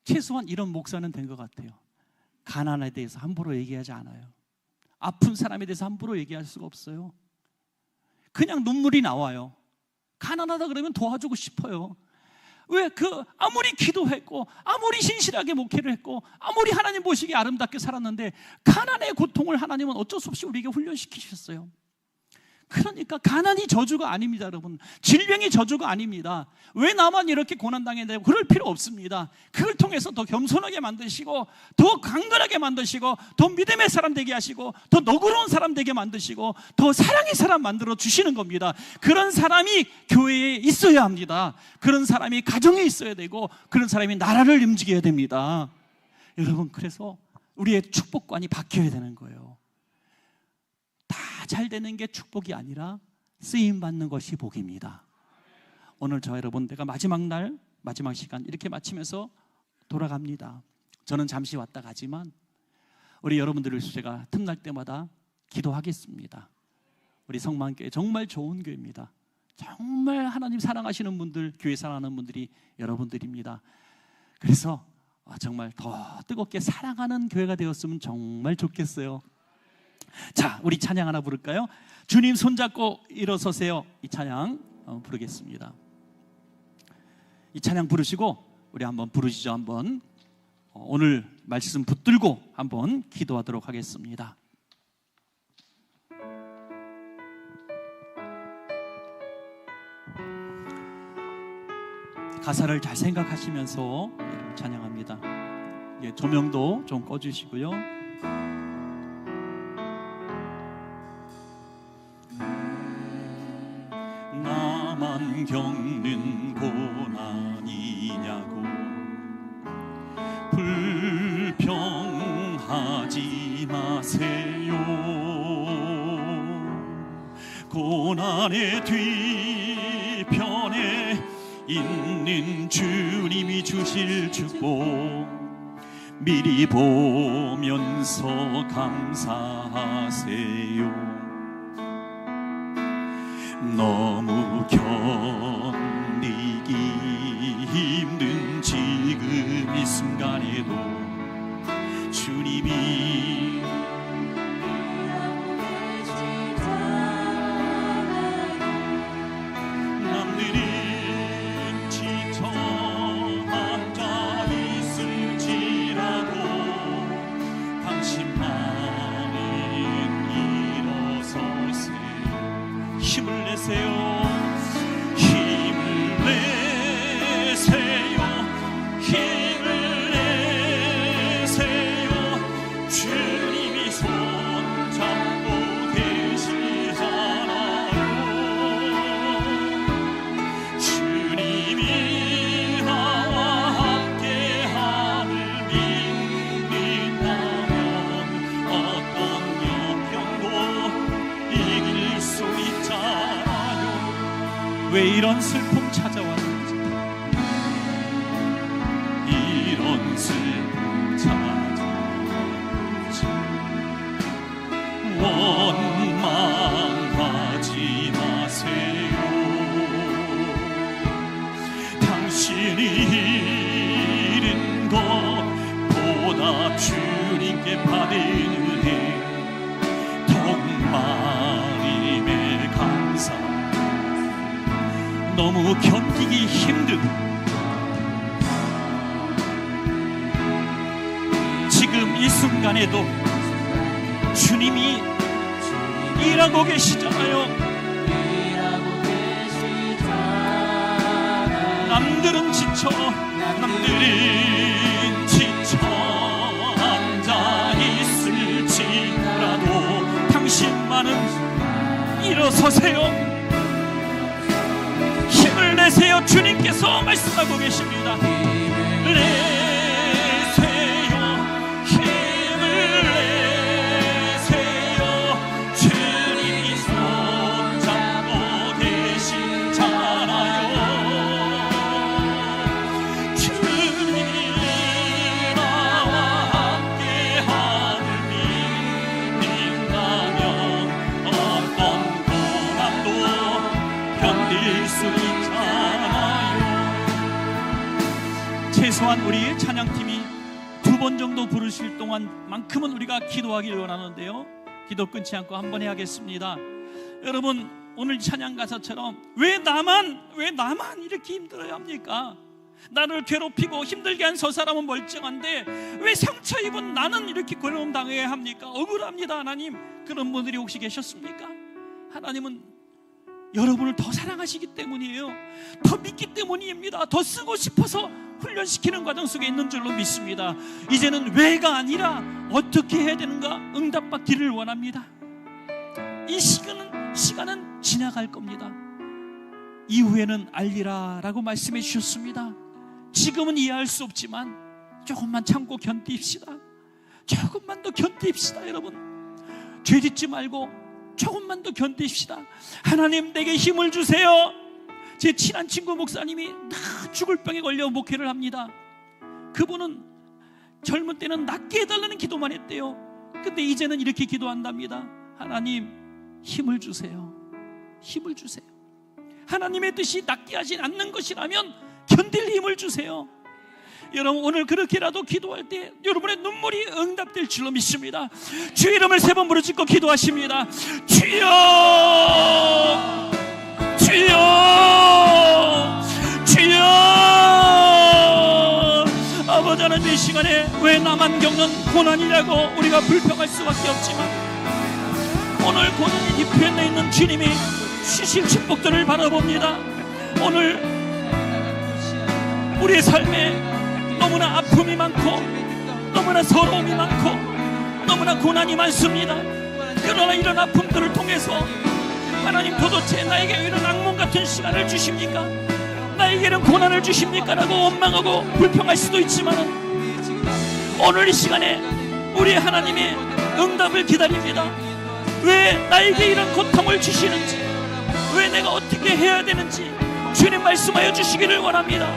최소한 이런 목사는 된 것 같아요. 가난에 대해서 함부로 얘기하지 않아요. 아픈 사람에 대해서 함부로 얘기할 수가 없어요. 그냥 눈물이 나와요. 가난하다 그러면 도와주고 싶어요. 왜 아무리 기도했고 아무리 신실하게 목회를 했고 아무리 하나님 보시기에 아름답게 살았는데 가난의 고통을 하나님은 어쩔 수 없이 우리에게 훈련시키셨어요. 그러니까 가난이 저주가 아닙니다, 여러분. 질병이 저주가 아닙니다. 왜 나만 이렇게 고난당해야 되고 그럴 필요 없습니다. 그걸 통해서 더 겸손하게 만드시고 더 강건하게 만드시고 더 믿음의 사람 되게 하시고 더 너그러운 사람 되게 만드시고 더 사랑의 사람 만들어 주시는 겁니다. 그런 사람이 교회에 있어야 합니다. 그런 사람이 가정에 있어야 되고 그런 사람이 나라를 움직여야 됩니다. 여러분 그래서 우리의 축복관이 바뀌어야 되는 거예요. 다 잘 되는 게 축복이 아니라 쓰임 받는 것이 복입니다. 오늘 저와 여러분, 내가 마지막 날, 마지막 시간 이렇게 마치면서 돌아갑니다. 저는 잠시 왔다 가지만 우리 여러분들을 제가 틈날 때마다 기도하겠습니다. 우리 성만교회 정말 좋은 교회입니다. 정말 하나님 사랑하시는 분들, 교회 사랑하는 분들이 여러분들입니다. 그래서 정말 더 뜨겁게 사랑하는 교회가 되었으면 정말 좋겠어요. 자, 우리 찬양 하나 부를까요? 주님 손잡고 일어서세요. 이 찬양 부르겠습니다. 이 찬양 부르시고 우리 한번 부르시죠. 한번 오늘 말씀 붙들고 한번 기도하도록 하겠습니다. 가사를 잘 생각하시면서 찬양합니다. 조명도 좀 꺼주시고요. 나만 겪는 고난이냐고 불평하지 마세요. 고난의 뒤편에 있는 주님이 주실 축복 미리 보면서 감사하세요. 너무 견디기 힘든 지금 이 순간에도 주님이 남들은 지쳐 앉아 있을지라도 당신만은 일어서세요. 힘을 내세요. 힘을 내세요. 힘을 내세요. 주님이 손잡고 계시잖아요. 주님이 나와 함께함을 믿는다면 어떤 역경도 이길 수 있잖아요. 왜 이런 슬픔 찾아왔는지, 이런 슬픔 찾아왔는지 원망하지 마세요. 당신이 잃은 것보다 주님께 받은 은혜 더욱 많임에 감사. 너무 견디기 힘든 지금 이 순간에도 주님이 일하고 계시잖아요. 남들은 지쳐 앉아 있을지라도 당신만은 일어서세요. 힘을 내세요. 주님께서 말씀하고 계십니다. 내세요. 힘을 내세요. 주님이 손잡고 계시잖아요. 주님이 나와 함께함을 믿는다면 어떤 고난도 견딜 수 있잖아요. 최소한 우리 찬양팀이 2번 정도 부르실 동안만큼은 우리가 기도하길 원하는데요, 기도 끊지 않고 한번 해야겠습니다. 여러분, 오늘 찬양 가사처럼 왜 나만 이렇게 힘들어야 합니까? 나를 괴롭히고 힘들게 한 저 사람은 멀쩡한데 왜 상처 입은 나는 이렇게 괴로움 당해야 합니까? 억울합니다. 하나님, 그런 분들이 혹시 계셨습니까? 하나님은 여러분을 더 사랑하시기 때문이에요. 더 믿기 때문입니다. 더 쓰고 싶어서 훈련시키는 과정 속에 있는 줄로 믿습니다. 이제는 왜가 아니라 어떻게 해야 되는가 응답받기를 원합니다. 이 시간은 지나갈 겁니다. 이후에는 알리라 라고 말씀해 주셨습니다. 지금은 이해할 수 없지만 조금만 참고 견딥시다. 조금만 더 견딥시다. 여러분, 죄 짓지 말고 조금만 더 견딥시다. 하나님, 내게 힘을 주세요. 제 친한 친구 목사님이 다 죽을 병에 걸려 목회를 합니다. 그분은 젊은 때는 낫게 해달라는 기도만 했대요. 근데 이제는 이렇게 기도한답니다. 하나님, 힘을 주세요. 힘을 주세요. 하나님의 뜻이 낫게 하지 않는 것이라면 견딜 힘을 주세요. 여러분, 오늘 그렇게라도 기도할 때 여러분의 눈물이 응답될 줄로 믿습니다. 주의 이름을 3번 부르짖고 기도하십니다. 주여, 주여, 주여. 아버지 하나님, 이 시간에 왜 나만 겪는 고난이라고 우리가 불평할 수밖에 없지만, 오늘 고난이 뒤편에 있는 주님이 주실 축복들을 바라봅니다. 오늘 우리의 삶에 너무나 아픔이 많고 너무나 서러움이 많고 너무나 고난이 많습니다. 그러나 이런 아픔들을 통해서 하나님, 도대체 나에게 이런 악몽 같은 시간을 주십니까? 나에게는 고난을 주십니까? 라고 원망하고 불평할 수도 있지만, 오늘 이 시간에 우리 하나님의 응답을 기다립니다. 왜 나에게 이런 고통을 주시는지, 왜 내가 어떻게 해야 되는지 주님 말씀하여 주시기를 원합니다.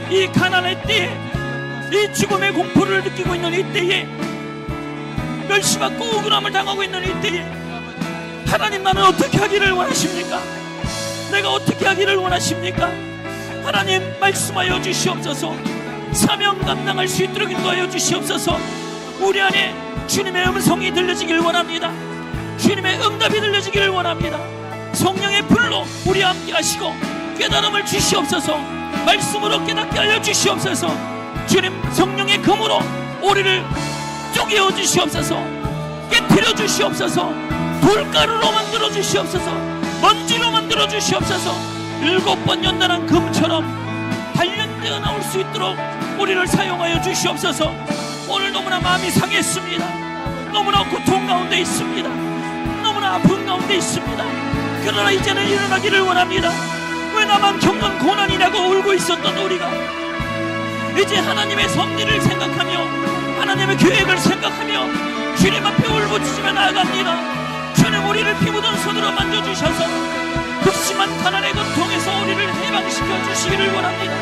이 가난의 때에, 이 죽음의 공포를 느끼고 있는 이 때에, 멸시받고 억울함을 당하고 있는 이 때에 하나님, 나는 어떻게 하기를 원하십니까? 내가 어떻게 하기를 원하십니까? 하나님, 말씀하여 주시옵소서. 사명 감당할 수 있도록 인도하여 주시옵소서. 우리 안에 주님의 음성이 들려지길 원합니다. 주님의 응답이 들려지기를 원합니다. 성령의 불로 우리 함께 하시고 깨달음을 주시옵소서. 말씀으로 깨닫게 하여 주시옵소서. 주님, 성령의 금으로 우리를 쪼개어 주시옵소서. 깨뜨려 주시옵소서. 돌가루로 만들어 주시옵소서. 먼지로 만들어 주시옵소서. 7번 연단한 금처럼 단련되어 나올 수 있도록 우리를 사용하여 주시옵소서. 오늘 너무나 마음이 상했습니다. 너무나 고통 가운데 있습니다. 너무나 아픈 가운데 있습니다. 그러나 이제는 일어나기를 원합니다. 왜 나만 겪는 고난이라고 울고 있었던 우리가 이제 하나님의 섭리를 생각하며 하나님의 계획을 생각하며 주님 앞에 울부짖으며 나아갑니다. 주님, 우리를 피 묻은 손으로 만져주셔서 극심한 가난의 고통에서 우리를 해방시켜 주시기를 원합니다.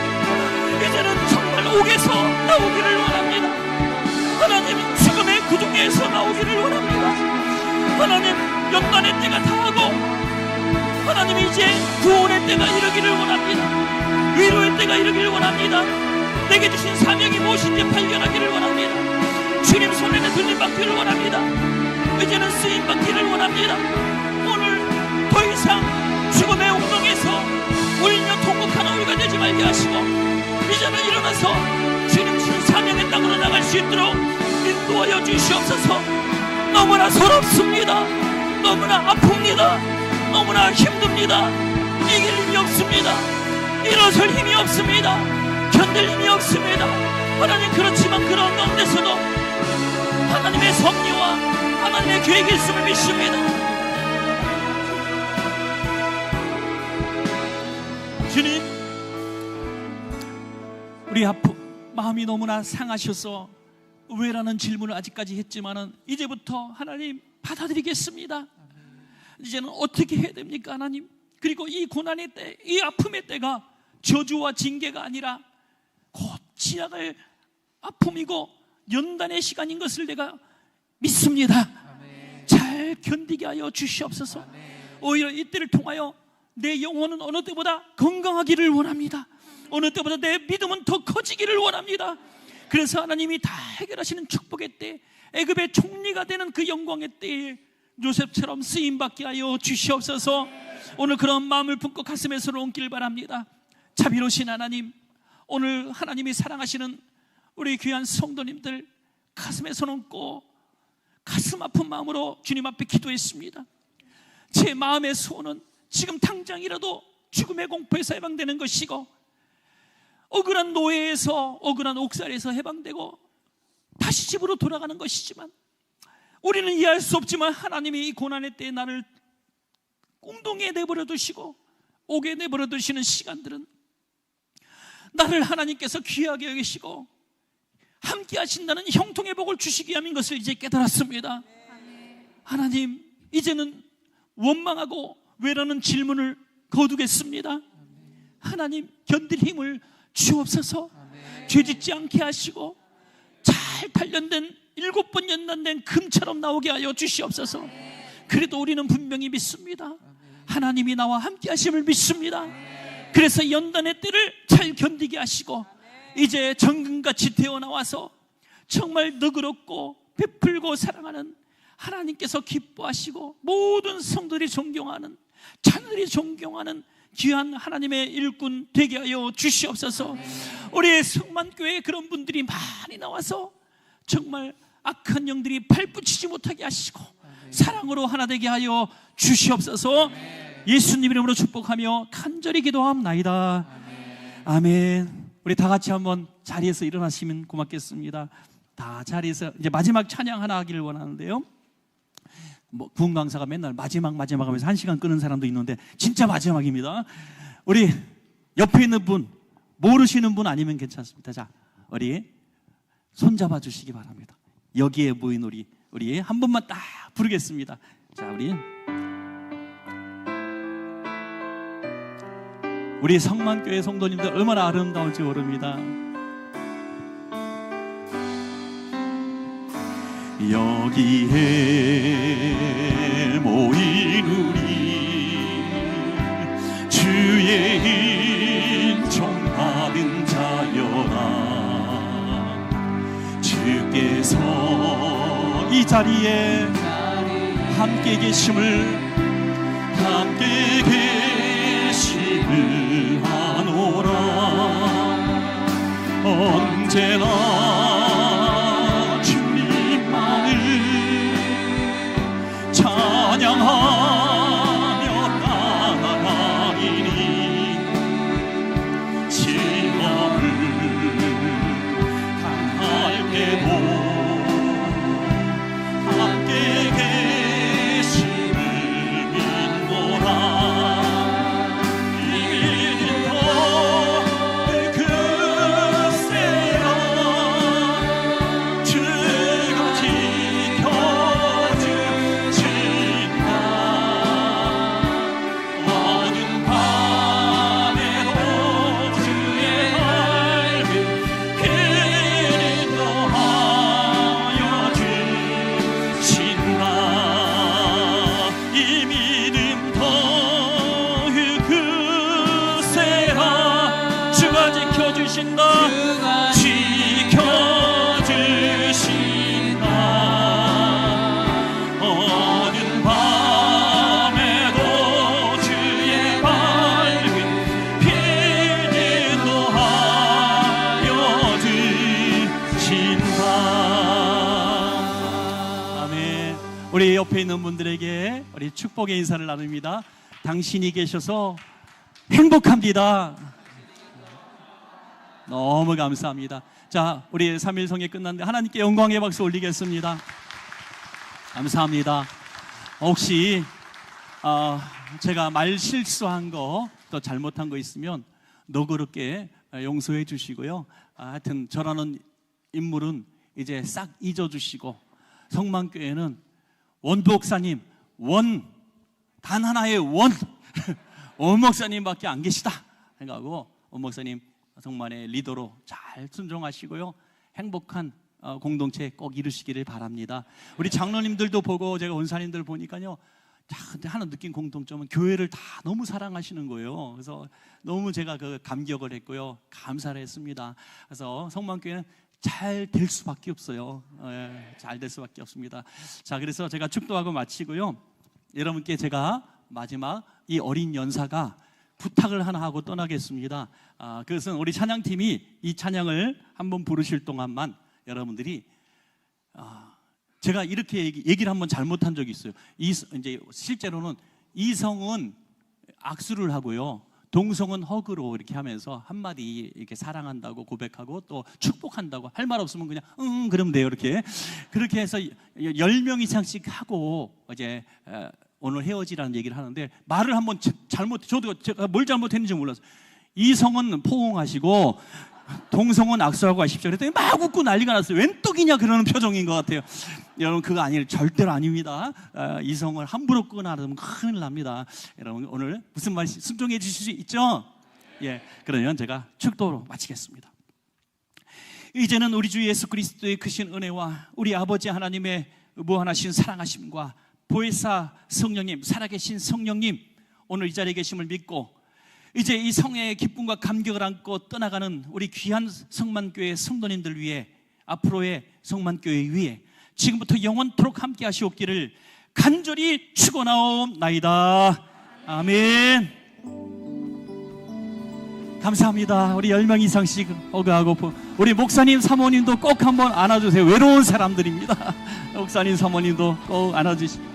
이제는 정말 옥에서 나오기를 원합니다. 하나님, 죽음의 구덩이에서 나오기를 원합니다. 하나님, 연단의 때가 다하고 하나님, 이제 구원의 때가 이르기를 원합니다. 위로의 때가 이르기를 원합니다. 내게 주신 사명이 무엇인지 발견하기를 원합니다. 주님 손에는 들림받기를 원합니다. 이제는 쓰임받기를 원합니다. 오늘 더 이상 죽음의 옥동에서 울며 통곡하는 우리가 되지 말게 하시고, 이제는 일어나서 주님 주신 사명의 땅으로 나갈 수 있도록 인도하여 주시옵소서. 너무나 서럽습니다. 너무나 아픕니다. 너무나 힘듭니다. 이길 힘이 없습니다. 일어설 힘이 없습니다. 견딜 힘이 없습니다. 하나님, 그렇지만 그런 가운데서도 하나님의 섭리와 하나님의 계획이 있음을 믿습니다. 주님, 우리 마음이 너무나 상하셔서 왜라는 질문을 아직까지 했지만은 이제부터 하나님 받아들이겠습니다. 이제는 어떻게 해야 됩니까, 하나님? 그리고 이 고난의 때, 이 아픔의 때가 저주와 징계가 아니라 곧 지나갈 아픔이고 연단의 시간인 것을 내가 믿습니다. 아멘. 잘 견디게 하여 주시옵소서. 아멘. 오히려 이때를 통하여 내 영혼은 어느 때보다 건강하기를 원합니다. 어느 때보다 내 믿음은 더 커지기를 원합니다. 그래서 하나님이 다 해결하시는 축복의 때, 애굽의 총리가 되는 그 영광의 때에 요셉처럼 쓰임받게 하여 주시옵소서. 오늘 그런 마음을 품고 가슴에 손을 얹기를 바랍니다. 자비로우신 하나님, 오늘 하나님이 사랑하시는 우리 귀한 성도님들 가슴에 손 얹고 가슴 아픈 마음으로 주님 앞에 기도했습니다. 제 마음의 소원은 지금 당장이라도 죽음의 공포에서 해방되는 것이고, 억울한 노예에서, 억울한 옥살에서 해방되고 다시 집으로 돌아가는 것이지만, 우리는 이해할 수 없지만 하나님이 이 고난의 때에 나를 웅덩이에 내버려 두시고 옥에 내버려 두시는 시간들은 나를 하나님께서 귀하게 여기시고 함께 하신다는 형통의 복을 주시기 위함인 것을 이제 깨달았습니다. 하나님, 이제는 원망하고 왜라는 질문을 거두겠습니다. 하나님, 견딜 힘을 주옵소서. 죄짓지 않게 하시고 잘 단련된 7번 연단된 금처럼 나오게 하여 주시옵소서. 그래도 우리는 분명히 믿습니다. 하나님이 나와 함께 하심을 믿습니다. 그래서 연단의 때를 잘 견디게 하시고 이제 정금같이 되어나와서 정말 너그럽고 베풀고 사랑하는 하나님께서 기뻐하시고 모든 성들이 존경하는, 자녀들이 존경하는 귀한 하나님의 일꾼 되게 하여 주시옵소서. 우리 성만교회에 그런 분들이 많이 나와서 정말 악한 영들이 발붙이지 못하게 하시고 사랑으로 하나 되게 하여 주시옵소서. 예수님 이름으로 축복하며 간절히 기도합나이다. 아멘. 우리 다 같이 한번 자리에서 일어나시면 고맙겠습니다. 다 자리에서 이제 마지막 찬양 하나 하기를 원하는데요. 구은 강사가 맨날 마지막 하면서 1시간 끄는 사람도 있는데 진짜 마지막입니다. 우리 옆에 있는 분, 모르시는 분 아니면 괜찮습니다. 자, 우리 손잡아 주시기 바랍니다. 여기에 모인 우리 한 번만 딱 부르겠습니다. 자, 우리 성만교회 성도님들 얼마나 아름다울지 모릅니다. 여기에 모인 우리 주의 인총 받은 자여라. 주께서 이 자리에 함께 계심을 하노라. 언제나 주님만을 찬양하며 따라가리니 시험을 당할 때도 함께 계심을 믿노라. 우리 옆에 있는 분들에게 우리 축복의 인사를 나눕니다. 당신이 계셔서 행복합니다. 너무 감사합니다. 자, 우리 3일 성회 끝났는데 하나님께 영광의 박수 올리겠습니다. 감사합니다. 혹시 제가 말 실수한 거 또 잘못한 거 있으면 너그럽게 용서해 주시고요. 하여튼 저라는 인물은 이제 싹 잊어주시고 성만교회는 원복사님, 단 하나의 원 목사님밖에 안 계시다 생각하고 원 목사님 성만의 리더로 잘 순종하시고요. 행복한 공동체 꼭 이루시기를 바랍니다. 우리 장로님들도 보고 제가 원사님들 보니까요, 하나 느낀 공통점은 교회를 다 너무 사랑하시는 거예요. 그래서 너무 제가 감격을 했고요, 감사를 했습니다. 그래서 성만교회는 잘 될 수밖에 없어요. 잘 될 수밖에 없습니다. 자, 그래서 제가 축도하고 마치고요, 여러분께 제가 마지막 이 어린 연사가 부탁을 하나 하고 떠나겠습니다. 그것은 우리 찬양팀이 이 찬양을 한번 부르실 동안만 여러분들이 제가 이렇게 얘기를 한번 잘못한 적이 있어요. 이제 실제로는 이성은 악수를 하고요, 동성은 허그로 이렇게 하면서 한마디 이렇게 사랑한다고 고백하고 또 축복한다고, 할 말 없으면 그냥 그러면 돼요. 그렇게 해서 10명 이상씩 하고 이제 오늘 헤어지라는 얘기를 하는데, 말을 한번 제가 뭘 잘못했는지 몰라서 이성은 포옹하시고 동성은 악수하고 가십시오. 그랬더니 막 웃고 난리가 났어요. 웬 떡이냐 그러는 표정인 것 같아요. 여러분 그거 아니에요. 절대로 아닙니다. 이성을 함부로 끄나르면 큰일 납니다. 여러분 오늘 무슨 말씀 순종해 주실 수 있죠? 예, 그러면 제가 축도로 마치겠습니다. 이제는 우리 주 예수 그리스도의 크신 은혜와 우리 아버지 하나님의 무한하신 사랑하심과 보혜사 성령님, 살아계신 성령님, 오늘 이 자리에 계심을 믿고 이제 이 성회의 기쁨과 감격을 안고 떠나가는 우리 귀한 성만교회 성도님들 위해, 앞으로의 성만교회 위해 지금부터 영원토록 함께 하시옵기를 간절히 축원하옵나이다. 아멘. 감사합니다. 우리 10명 이상씩 어가하고 우리 목사님 사모님도 꼭 한번 안아주세요. 외로운 사람들입니다. 목사님 사모님도 꼭 안아주시고